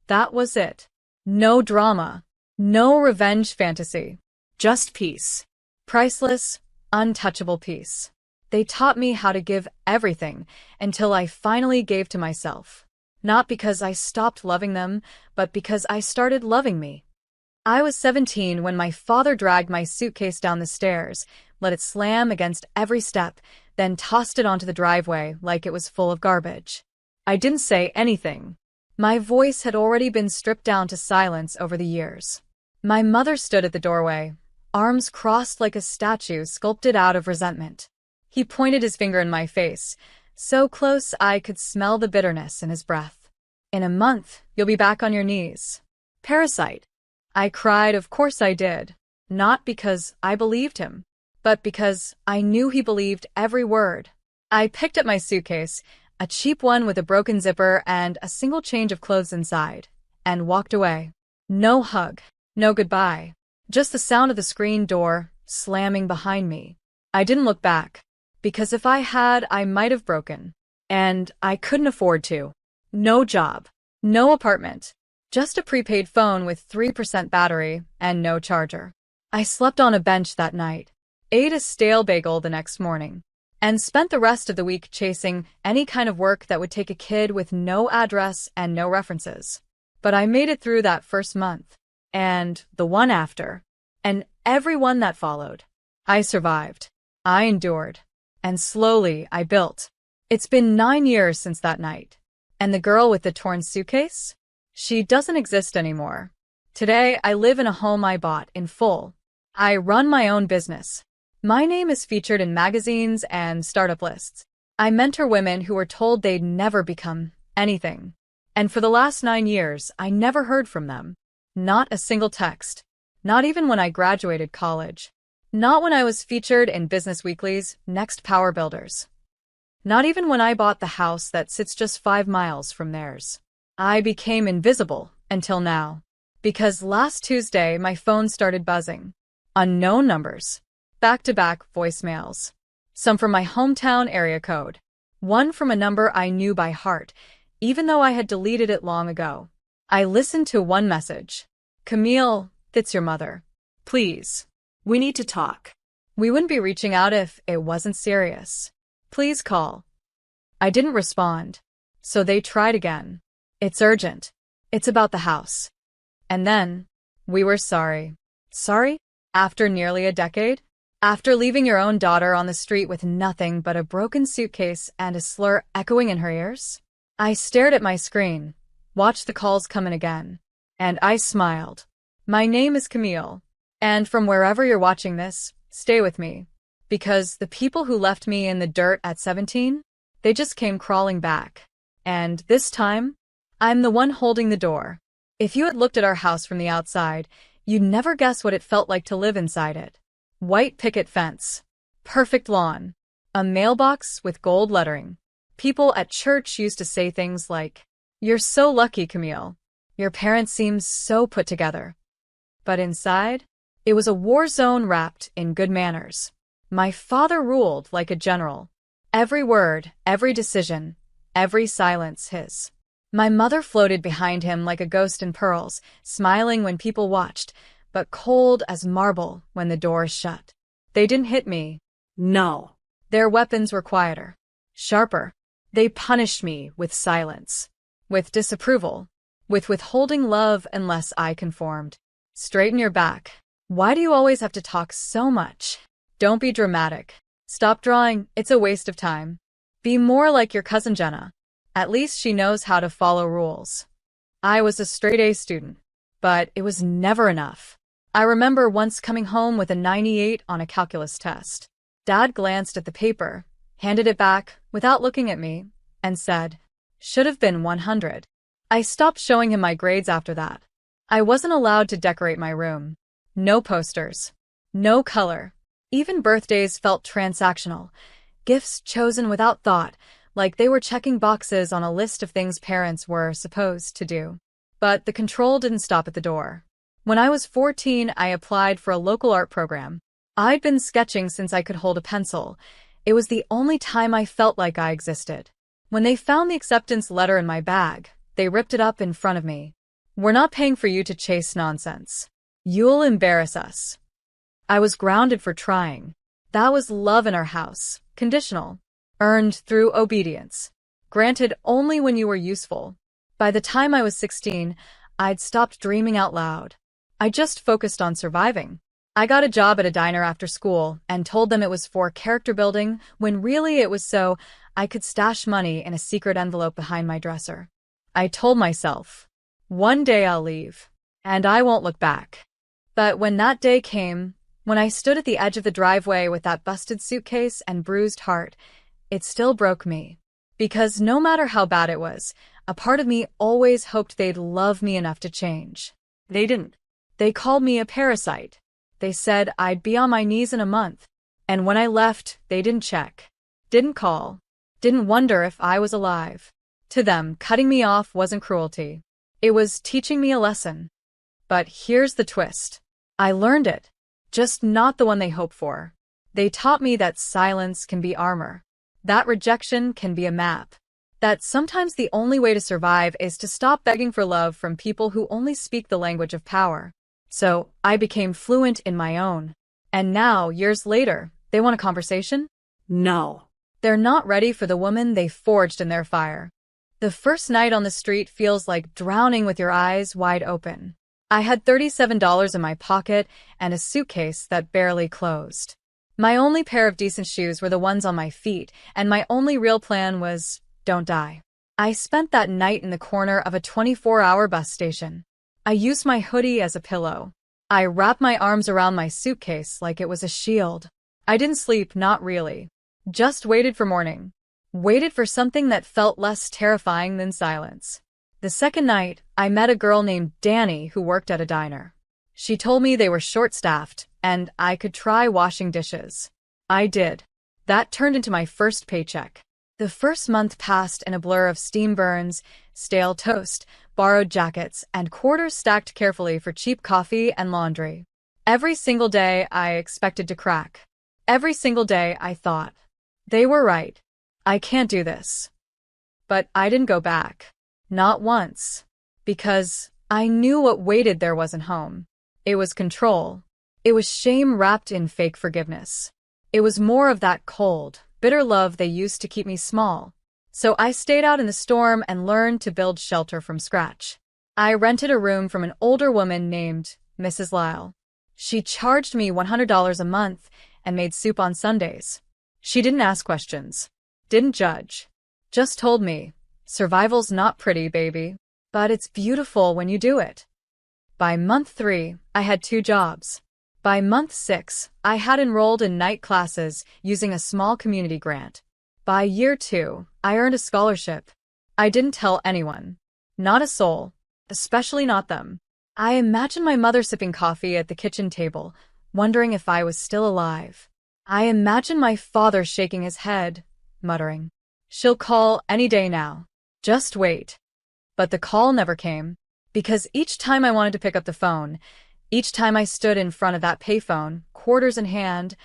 That was it. No drama. No revenge fantasy. Just peace. Priceless, untouchable peace. They taught me how to give everything until I finally gave to myself. Not because I stopped loving them, but because I started loving me. I was 17 when my father dragged my suitcase down the stairs, let it slam against every step, then tossed it onto the driveway like it was full of garbage. I didn't say anything. My voice had already been stripped down to silence over the years. My mother stood at the doorway, arms crossed like a statue sculpted out of resentment. He pointed his finger in my face, so close I could smell the bitterness in his breath. "In a month, you'll be back on your knees. Parasite." I cried, of course I did. Not because I believed him, but because I knew he believed every word. I picked up my suitcase, a cheap one with a broken zipper and a single change of clothes inside, and walked away. No hug, no goodbye, just the sound of the screen door slamming behind me. I didn't look back, because if I had, I might have broken. And I couldn't afford to. No job, no apartment, just a prepaid phone with 3% battery and no charger. I slept on a bench that night, ate a stale bagel the next morning, and spent the rest of the week chasing any kind of work that would take a kid with no address and no references. But I made it through that first month, and the one after, and every one that followed. I survived. I endured. And slowly I built. It's been 9 years since that night. And the girl with the torn suitcase? She doesn't exist anymore. Today, I live in a home I bought in full. I run my own business. My name is featured in magazines and startup lists. I mentor women who were told they'd never become anything. And for the last 9 years, I never heard from them. Not a single text. Not even when I graduated college. Not when I was featured in Business Weekly's Next Power Builders. Not even when I bought the house that sits just 5 miles from theirs. I became invisible until now. Because last Tuesday, my phone started buzzing. Unknown numbers. Back-to-back voicemails. Some from my hometown area code. One from a number I knew by heart, even though I had deleted it long ago. I listened to one message. Camille, it's your mother. Please. We need to talk. We wouldn't be reaching out if it wasn't serious. Please call. I didn't respond, so they tried again. It's urgent. It's about the house. And then, we were sorry. Sorry? After nearly a decade? After leaving your own daughter on the street with nothing but a broken suitcase and a slur echoing in her ears? I stared at my screen, watched the calls come in again, and I smiled. My name is Camille. And from wherever you're watching this, stay with me. Because the people who left me in the dirt at 17, they just came crawling back. And this time, I'm the one holding the door. If you had looked at our house from the outside, you'd never guess what it felt like to live inside it. White picket fence. Perfect lawn. A mailbox with gold lettering. People at church used to say things like, "You're so lucky, Camille. Your parents seem so put together." But inside, it was a war zone wrapped in good manners. My father ruled like a general. Every word, every decision, every silence his. My mother floated behind him like a ghost in pearls, smiling when people watched, but cold as marble when the doors shut. They didn't hit me. No. Their weapons were quieter, sharper. They punished me with silence, with disapproval, with withholding love unless I conformed. Straighten your back. Why do you always have to talk so much? Don't be dramatic. Stop drawing, it's a waste of time. Be more like your cousin Jenna. At least she knows how to follow rules. I was a straight-A student, but it was never enough. I remember once coming home with a 98 on a calculus test. Dad glanced at the paper, handed it back without looking at me, and said, "Should have been 100. I stopped showing him my grades after that. I wasn't allowed to decorate my room. No posters. No color. Even birthdays felt transactional. Gifts chosen without thought, like they were checking boxes on a list of things parents were supposed to do. But the control didn't stop at the door. When I was 14, I applied for a local art program. I'd been sketching since I could hold a pencil. It was the only time I felt like I existed. When they found the acceptance letter in my bag, they ripped it up in front of me. "We're not paying for you to chase nonsense. You'll embarrass us." I was grounded for trying. That was love in our house, conditional, earned through obedience, granted only when you were useful. By the time I was 16, I'd stopped dreaming out loud. I just focused on surviving. I got a job at a diner after school and told them it was for character building when really it was so I could stash money in a secret envelope behind my dresser. I told myself, one day I'll leave, and I won't look back. But when that day came, when I stood at the edge of the driveway with that busted suitcase and bruised heart, it still broke me. Because no matter how bad it was, a part of me always hoped they'd love me enough to change. They didn't. They called me a parasite. They said I'd be on my knees in a month. And when I left, they didn't check. Didn't call. Didn't wonder if I was alive. To them, cutting me off wasn't cruelty. It was teaching me a lesson. But here's the twist. I learned it. Just not the one they hoped for. They taught me that silence can be armor. That rejection can be a map. That sometimes the only way to survive is to stop begging for love from people who only speak the language of power. So, I became fluent in my own. And now, years later, they want a conversation? No. They're not ready for the woman they forged in their fire. The first night on the street feels like drowning with your eyes wide open. I had $37 in my pocket and a suitcase that barely closed. My only pair of decent shoes were the ones on my feet, and my only real plan was, don't die. I spent that night in the corner of a 24-hour bus station. I used my hoodie as a pillow. I wrapped my arms around my suitcase like it was a shield. I didn't sleep, not really. Just waited for morning. Waited for something that felt less terrifying than silence. The second night, I met a girl named Danny who worked at a diner. She told me they were short-staffed, and I could try washing dishes. I did. That turned into my first paycheck. The first month passed in a blur of steam burns, stale toast, borrowed jackets, and quarters stacked carefully for cheap coffee and laundry. Every single day I expected to crack. Every single day I thought, they were right. I can't do this. But I didn't go back. Not once. Because I knew what waited there wasn't home. It was control. It was shame wrapped in fake forgiveness. It was more of that cold, bitter love they used to keep me small. So I stayed out in the storm and learned to build shelter from scratch. I rented a room from an older woman named Mrs. Lyle. She charged me $100 a month and made soup on Sundays. She didn't ask questions. Didn't judge. Just told me, survival's not pretty, baby. But it's beautiful when you do it. By month 3, I had 2 jobs. By month 6, I had enrolled in night classes using a small community grant. By year 2, I earned a scholarship. I didn't tell anyone. Not a soul. Especially not them. I imagined my mother sipping coffee at the kitchen table, wondering if I was still alive. I imagined my father shaking his head, muttering, "She'll call any day now. Just wait." But the call never came. Because each time I wanted to pick up the phone, each time I stood in front of that payphone, quarters in hand,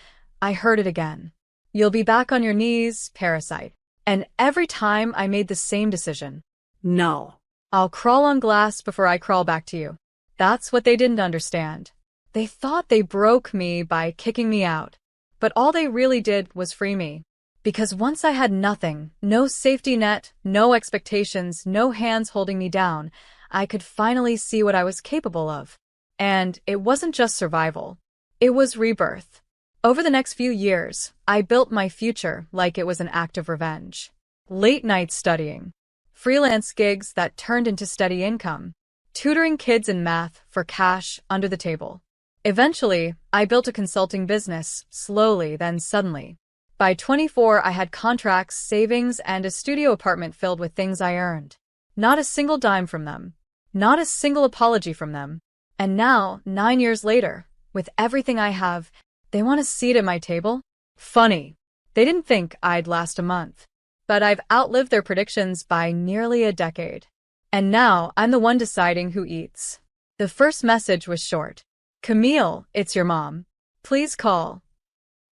I heard it again. "You'll be back on your knees, parasite." And every time I made the same decision. No. I'll crawl on glass before I crawl back to you. That's what they didn't understand. They thought they broke me by kicking me out. But all they really did was free me. Because once I had nothing, no safety net, no expectations, no hands holding me down, I could finally see what I was capable of. And it wasn't just survival. It was rebirth. Over the next few years, I built my future like it was an act of revenge. Late nights studying. Freelance gigs that turned into steady income. Tutoring kids in math for cash under the table. Eventually, I built a consulting business, slowly then suddenly. By 24, I had contracts, savings, and a studio apartment filled with things I earned. Not a single dime from them. Not a single apology from them. And now, 9 years later, with everything I have, they want a seat at my table? Funny. They didn't think I'd last a month. But I've outlived their predictions by nearly a decade. And now, I'm the one deciding who eats. The first message was short. "Camille, it's your mom. Please call."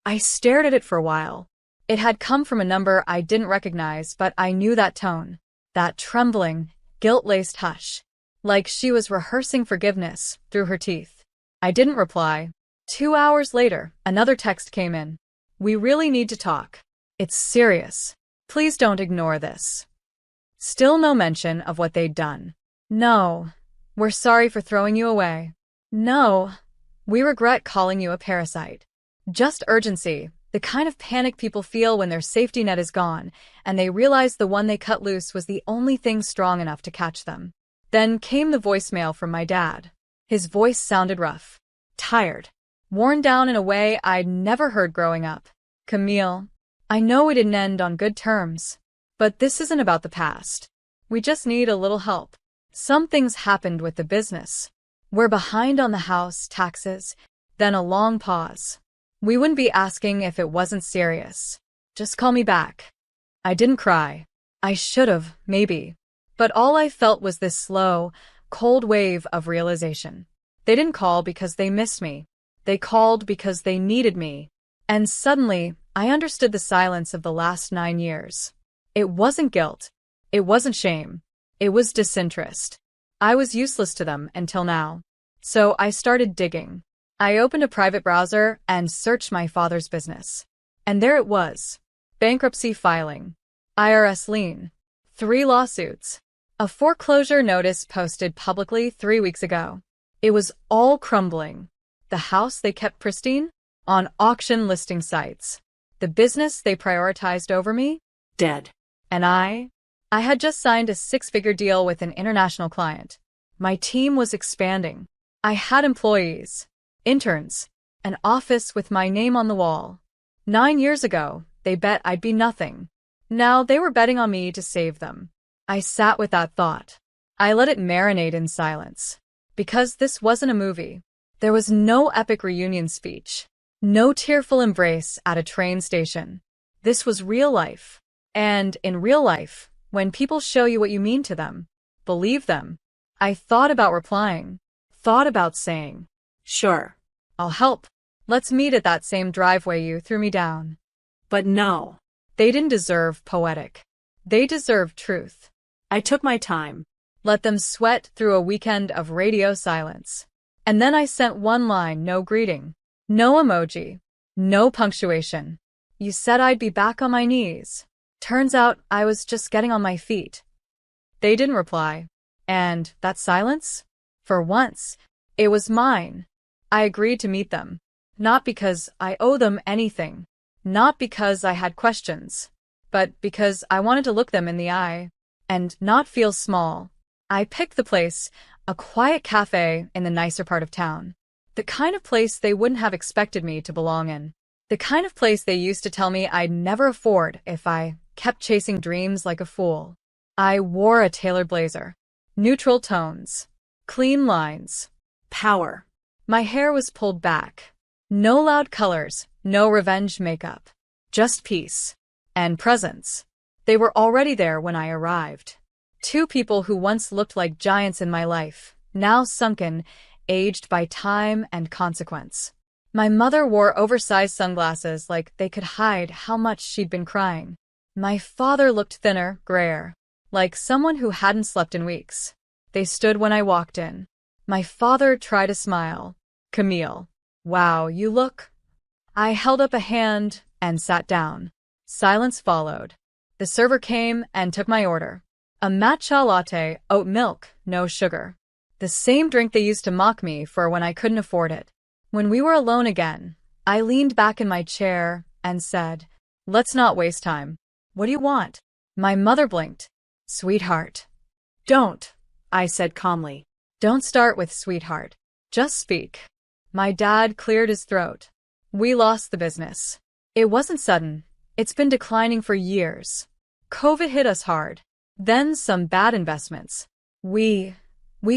I stared at it for a while. It had come from a number I didn't recognize, but I knew that tone. That trembling, guilt-laced hush. Like she was rehearsing forgiveness through her teeth. I didn't reply. 2 hours later, another text came in. "We really need to talk. It's serious. Please don't ignore this." Still no mention of what they'd done. "No. We're sorry for throwing you away." "No. We regret calling you a parasite." Just urgency, the kind of panic people feel when their safety net is gone, and they realize the one they cut loose was the only thing strong enough to catch them. Then came the voicemail from my dad. His voice sounded rough. Tired. Worn down in a way I'd never heard growing up. "Camille, I know we didn't end on good terms. But this isn't about the past. We just need a little help. Some things happened with the business. We're behind on the house, taxes, then a long pause. We wouldn't be asking if it wasn't serious. Just call me back. I didn't cry. I should've, maybe. But all I felt was this slow, cold wave of realization. They didn't call because they missed me. They called because they needed me. And suddenly, I understood the silence of the last 9 years. It wasn't guilt. It wasn't shame. It was disinterest. I was useless to them until now. So I started digging. I opened a private browser and searched my father's business. And there it was. Bankruptcy filing. IRS lien. 3 lawsuits. A foreclosure notice posted publicly 3 weeks ago. It was all crumbling. The house they kept pristine? On auction listing sites. The business they prioritized over me? Dead. And I had just signed a 6-figure deal with an international client. My team was expanding. I had employees, interns, an office with my name on the wall. 9 years ago, they bet I'd be nothing. Now they were betting on me to save them. I sat with that thought. I let it marinate in silence. Because this wasn't a movie. There was no epic reunion speech. No tearful embrace at a train station. This was real life. And in real life, when people show you what you mean to them, believe them. I thought about replying. Thought about saying, Sure. I'll help. Let's meet at that same driveway you threw me down. But no. They didn't deserve poetic. They deserved truth. I took my time. Let them sweat through a weekend of radio silence. And then I sent one line, no greeting. No emoji. No punctuation. You said I'd be back on my knees. Turns out I was just getting on my feet. They didn't reply. And that silence? For once, it was mine. I agreed to meet them. Not because I owe them anything. Not because I had questions. But because I wanted to look them in the eye. And not feel small. I picked the place, a quiet cafe in the nicer part of town. The kind of place they wouldn't have expected me to belong in. The kind of place they used to tell me I'd never afford if I kept chasing dreams like a fool. I wore a tailored blazer. Neutral tones. Clean lines. Power. My hair was pulled back. No loud colors, no revenge makeup. Just peace. And presence. They were already there when I arrived. 2 people who once looked like giants in my life, now sunken, aged by time and consequence. My mother wore oversized sunglasses like they could hide how much she'd been crying. My father looked thinner, grayer, like someone who hadn't slept in weeks. They stood when I walked in. My father tried to smile. Camille. Wow, you look. I held up a hand and sat down. Silence followed. The server came and took my order. A matcha latte, oat milk, no sugar. The same drink they used to mock me for when I couldn't afford it. When we were alone again, I leaned back in my chair and said, Let's not waste time. What do you want? My mother blinked. Sweetheart. Don't, I said calmly. Don't start with sweetheart. Just speak. My dad cleared his throat. We lost the business. It wasn't sudden. It's been declining for years. COVID hit us hard. Then some bad investments. We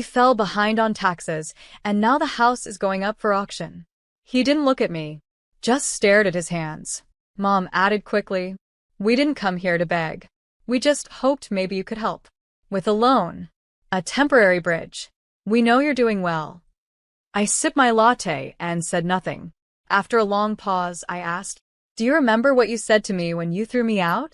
fell behind on taxes, and now the house is going up for auction. He didn't look at me, just stared at his hands. Mom added quickly, We didn't come here to beg. We just hoped maybe you could help. With a loan. A temporary bridge. We know you're doing well. I sipped my latte and said nothing. After a long pause, I asked, Do you remember what you said to me when you threw me out?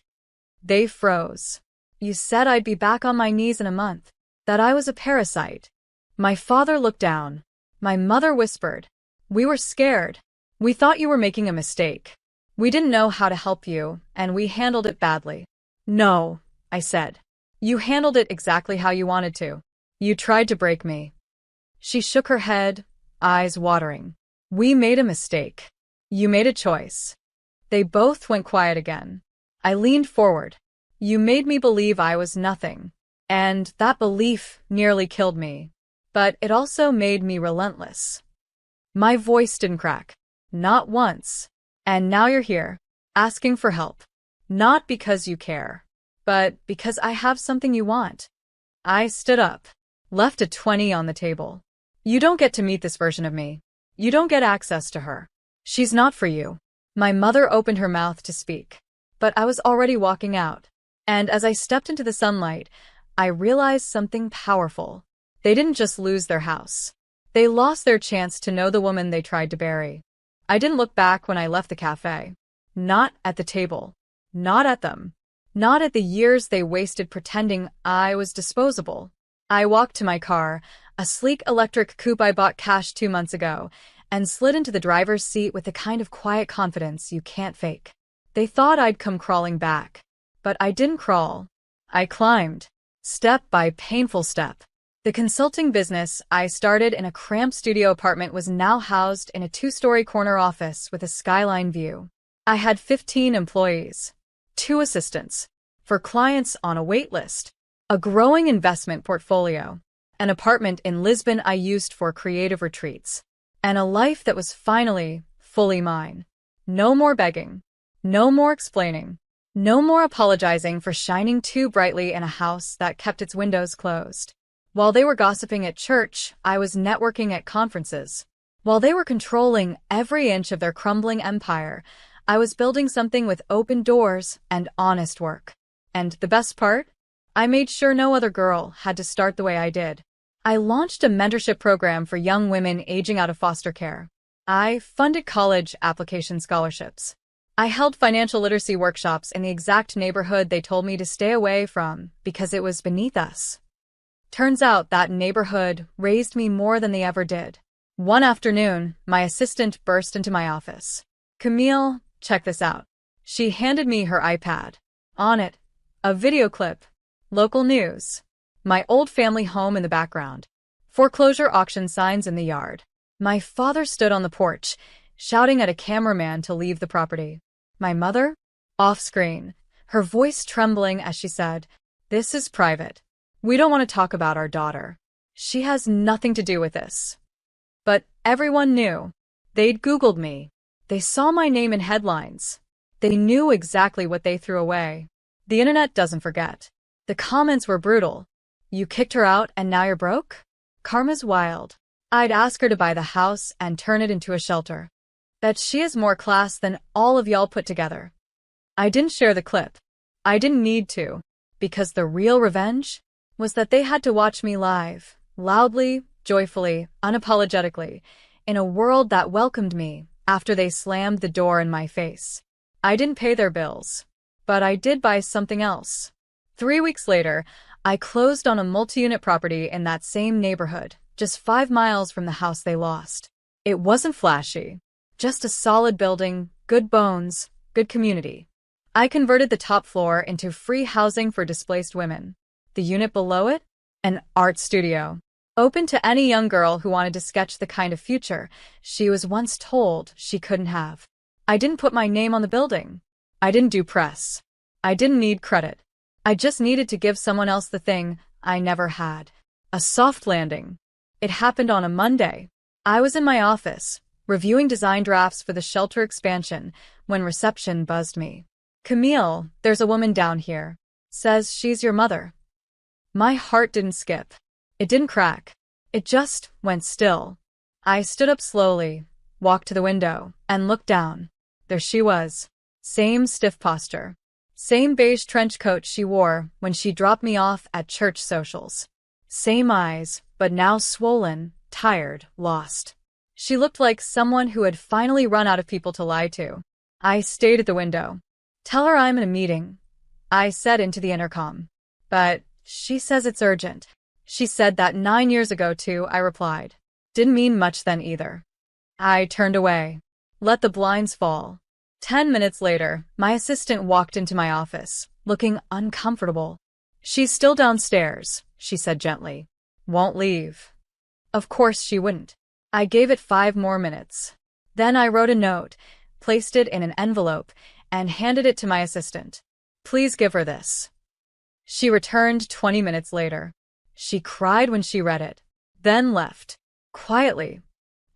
They froze. You said I'd be back on my knees in a month. That I was a parasite. My father looked down. My mother whispered. We were scared. We thought you were making a mistake. We didn't know how to help you, and we handled it badly. No, I said. You handled it exactly how you wanted to. You tried to break me. She shook her head, eyes watering. We made a mistake. You made a choice. They both went quiet again. I leaned forward. You made me believe I was nothing. And that belief nearly killed me. But it also made me relentless. My voice didn't crack. Not once. And now you're here, asking for help. Not because you care, but because I have something you want. I stood up, left a 20 on the table. You don't get to meet this version of me. You don't get access to her. She's not for you. My mother opened her mouth to speak, but I was already walking out. And as I stepped into the sunlight, I realized something powerful. They didn't just lose their house. They lost their chance to know the woman they tried to bury. I didn't look back when I left the cafe. Not at the table. Not at them. Not at the years they wasted pretending I was disposable. I walked to my car, a sleek electric coupe I bought cash 2 months ago, and slid into the driver's seat with the kind of quiet confidence you can't fake. They thought I'd come crawling back. But I didn't crawl. I climbed. Step by painful step. The consulting business I started in a cramped studio apartment was now housed in a 2-story corner office with a skyline view. I had 15 employees, 2 assistants, for clients on a wait list, a growing investment portfolio, an apartment in Lisbon I used for creative retreats, and a life that was finally fully mine. No more begging. No more explaining. No more apologizing for shining too brightly in a house that kept its windows closed. While they were gossiping at church, I was networking at conferences. While they were controlling every inch of their crumbling empire, I was building something with open doors and honest work. And the best part? I made sure no other girl had to start the way I did. I launched a mentorship program for young women aging out of foster care. I funded college application scholarships. I held financial literacy workshops in the exact neighborhood they told me to stay away from because it was beneath us. Turns out that neighborhood raised me more than they ever did. One afternoon, my assistant burst into my office. "Camille, check this out." She handed me her iPad. On it, a video clip. Local news. My old family home in the background. Foreclosure auction signs in the yard. My father stood on the porch, shouting at a cameraman to leave the property. My mother? Off-screen, her voice trembling as she said, "This is private. We don't want to talk about our daughter. She has nothing to do with this." But everyone knew. They'd Googled me. They saw my name in headlines. They knew exactly what they threw away. The internet doesn't forget. The comments were brutal. "You kicked her out and now you're broke? Karma's wild. I'd ask her to buy the house and turn it into a shelter. Bet she has more class than all of y'all put together." I didn't share the clip. I didn't need to, because the real revenge was that they had to watch me live, loudly, joyfully, unapologetically, in a world that welcomed me after they slammed the door in my face. I didn't pay their bills, but I did buy something else. 3 weeks later, I closed on a multi-unit property in that same neighborhood, just 5 miles from the house they lost. It wasn't flashy, just a solid building, good bones, good community. I converted the top floor into free housing for displaced women. The unit below it? An art studio. Open to any young girl who wanted to sketch the kind of future she was once told she couldn't have. I didn't put my name on the building. I didn't do press. I didn't need credit. I just needed to give someone else the thing I never had. A soft landing. It happened on a Monday. I was in my office, reviewing design drafts for the shelter expansion, when reception buzzed me. "Camille, there's a woman down here. Says she's your mother." My heart didn't skip. It didn't crack. It just went still. I stood up slowly, walked to the window, and looked down. There she was. Same stiff posture. Same beige trench coat she wore when she dropped me off at church socials. Same eyes, but now swollen, tired, lost. She looked like someone who had finally run out of people to lie to. I stayed at the window. "Tell her I'm in a meeting," I said into the intercom. "But she says it's urgent." "She said that 9 years ago too," I replied. Didn't mean much then either. I turned away. Let the blinds fall. 10 minutes later, my assistant walked into my office, looking uncomfortable. "She's still downstairs," she said gently. "Won't leave." Of course she wouldn't. I gave it 5 more minutes. Then I wrote a note, placed it in an envelope, and handed it to my assistant. "Please give her this." She returned 20 minutes later. She cried when she read it, then left. Quietly.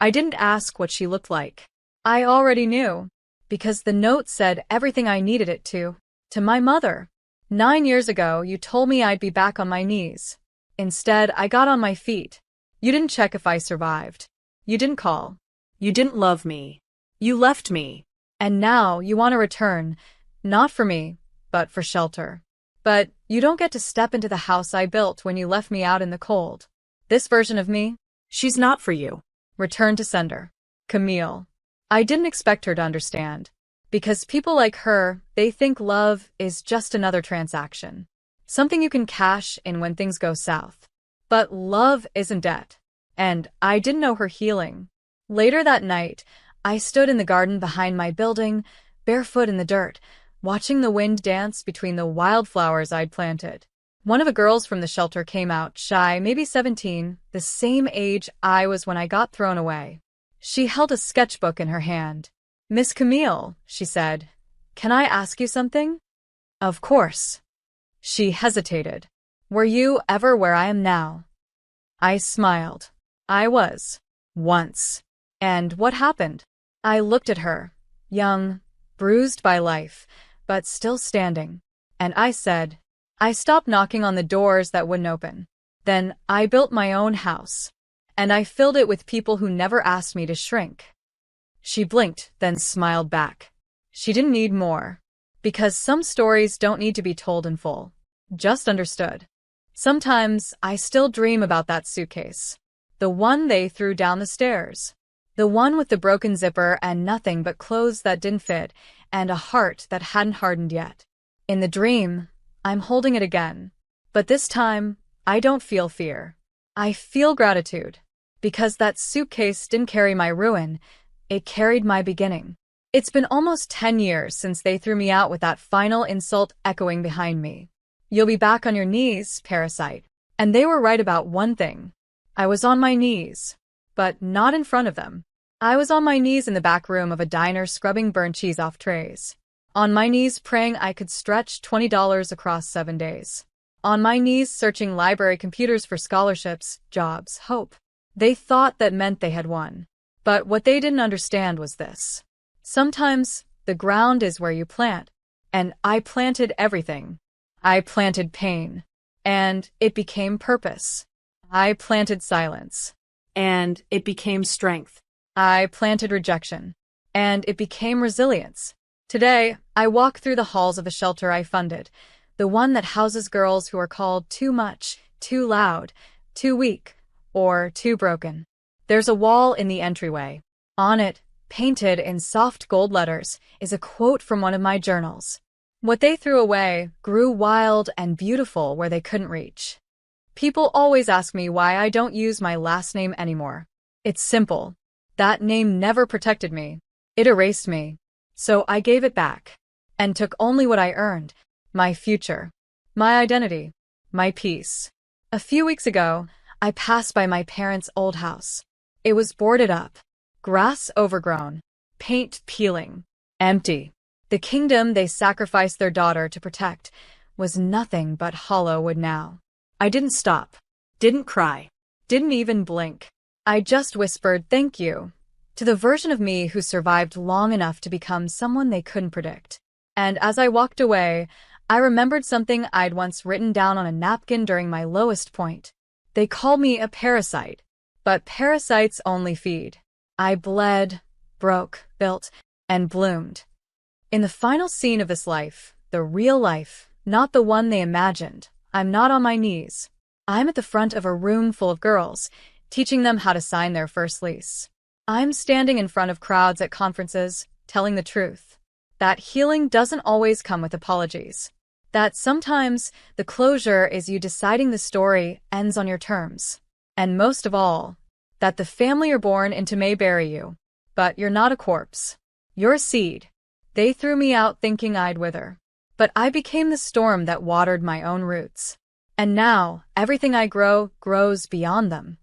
I didn't ask what she looked like. I already knew, because the note said everything I needed it to. To my mother. 9 years ago, you told me I'd be back on my knees. Instead, I got on my feet. You didn't check if I survived. You didn't call. You didn't love me. You left me. And now you want to return, not for me, but for shelter. But you don't get to step into the house I built when you left me out in the cold. This version of me? She's not for you. Return to sender. Camille. I didn't expect her to understand. Because people like her, they think love is just another transaction. Something you can cash in when things go south. But love isn't debt. And I didn't know her healing. Later that night, I stood in the garden behind my building, barefoot in the dirt, watching the wind dance between the wildflowers I'd planted. One of the girls from the shelter came out, shy, maybe 17, the same age I was when I got thrown away. She held a sketchbook in her hand. "Miss Camille," she said, "can I ask you something?" "Of course." She hesitated. "Were you ever where I am now?" I smiled. I was. Once. And what happened? I looked at her, young, bruised by life, but still standing. And I said, I stopped knocking on the doors that wouldn't open. Then I built my own house. And I filled it with people who never asked me to shrink. She blinked, then smiled back. She didn't need more. Because some stories don't need to be told in full. Just understood. Sometimes I still dream about that suitcase. The one they threw down the stairs. The one with the broken zipper and nothing but clothes that didn't fit, and a heart that hadn't hardened yet. In the dream, I'm holding it again. But this time, I don't feel fear. I feel gratitude. Because that suitcase didn't carry my ruin, it carried my beginning. It's been almost 10 years since they threw me out with that final insult echoing behind me. You'll be back on your knees, parasite. And they were right about one thing. I was on my knees. But not in front of them. I was on my knees in the back room of a diner scrubbing burnt cheese off trays. On my knees praying I could stretch $20 across 7 days. On my knees searching library computers for scholarships, jobs, hope. They thought that meant they had won. But what they didn't understand was this. Sometimes the ground is where you plant. And I planted everything. I planted pain. And it became purpose. I planted silence. And it became strength. I planted rejection. And it became resilience. Today, I walk through the halls of a shelter I funded, the one that houses girls who are called too much, too loud, too weak, or too broken. There's a wall in the entryway. On it, painted in soft gold letters, is a quote from one of my journals. What they threw away grew wild and beautiful where they couldn't reach. People always ask me why I don't use my last name anymore. It's simple. That name never protected me. It erased me. So I gave it back. And took only what I earned. My future. My identity. My peace. A few weeks ago, I passed by my parents' old house. It was boarded up. Grass overgrown. Paint peeling. Empty. The kingdom they sacrificed their daughter to protect was nothing but hollow wood now. I didn't stop. Didn't cry. Didn't even blink. I just whispered thank you to the version of me who survived long enough to become someone they couldn't predict. And as I walked away, I remembered something I'd once written down on a napkin during my lowest point. They called me a parasite, but parasites only feed. I bled, broke, built, and bloomed. In the final scene of this life, the real life, not the one they imagined, I'm not on my knees. I'm at the front of a room full of girls, teaching them how to sign their first lease. I'm standing in front of crowds at conferences, telling the truth. That healing doesn't always come with apologies. That sometimes the closure is you deciding the story ends on your terms. And most of all, that the family you're born into may bury you. But you're not a corpse. You're a seed. They threw me out thinking I'd wither. But I became the storm that watered my own roots. And now, everything I grow grows beyond them.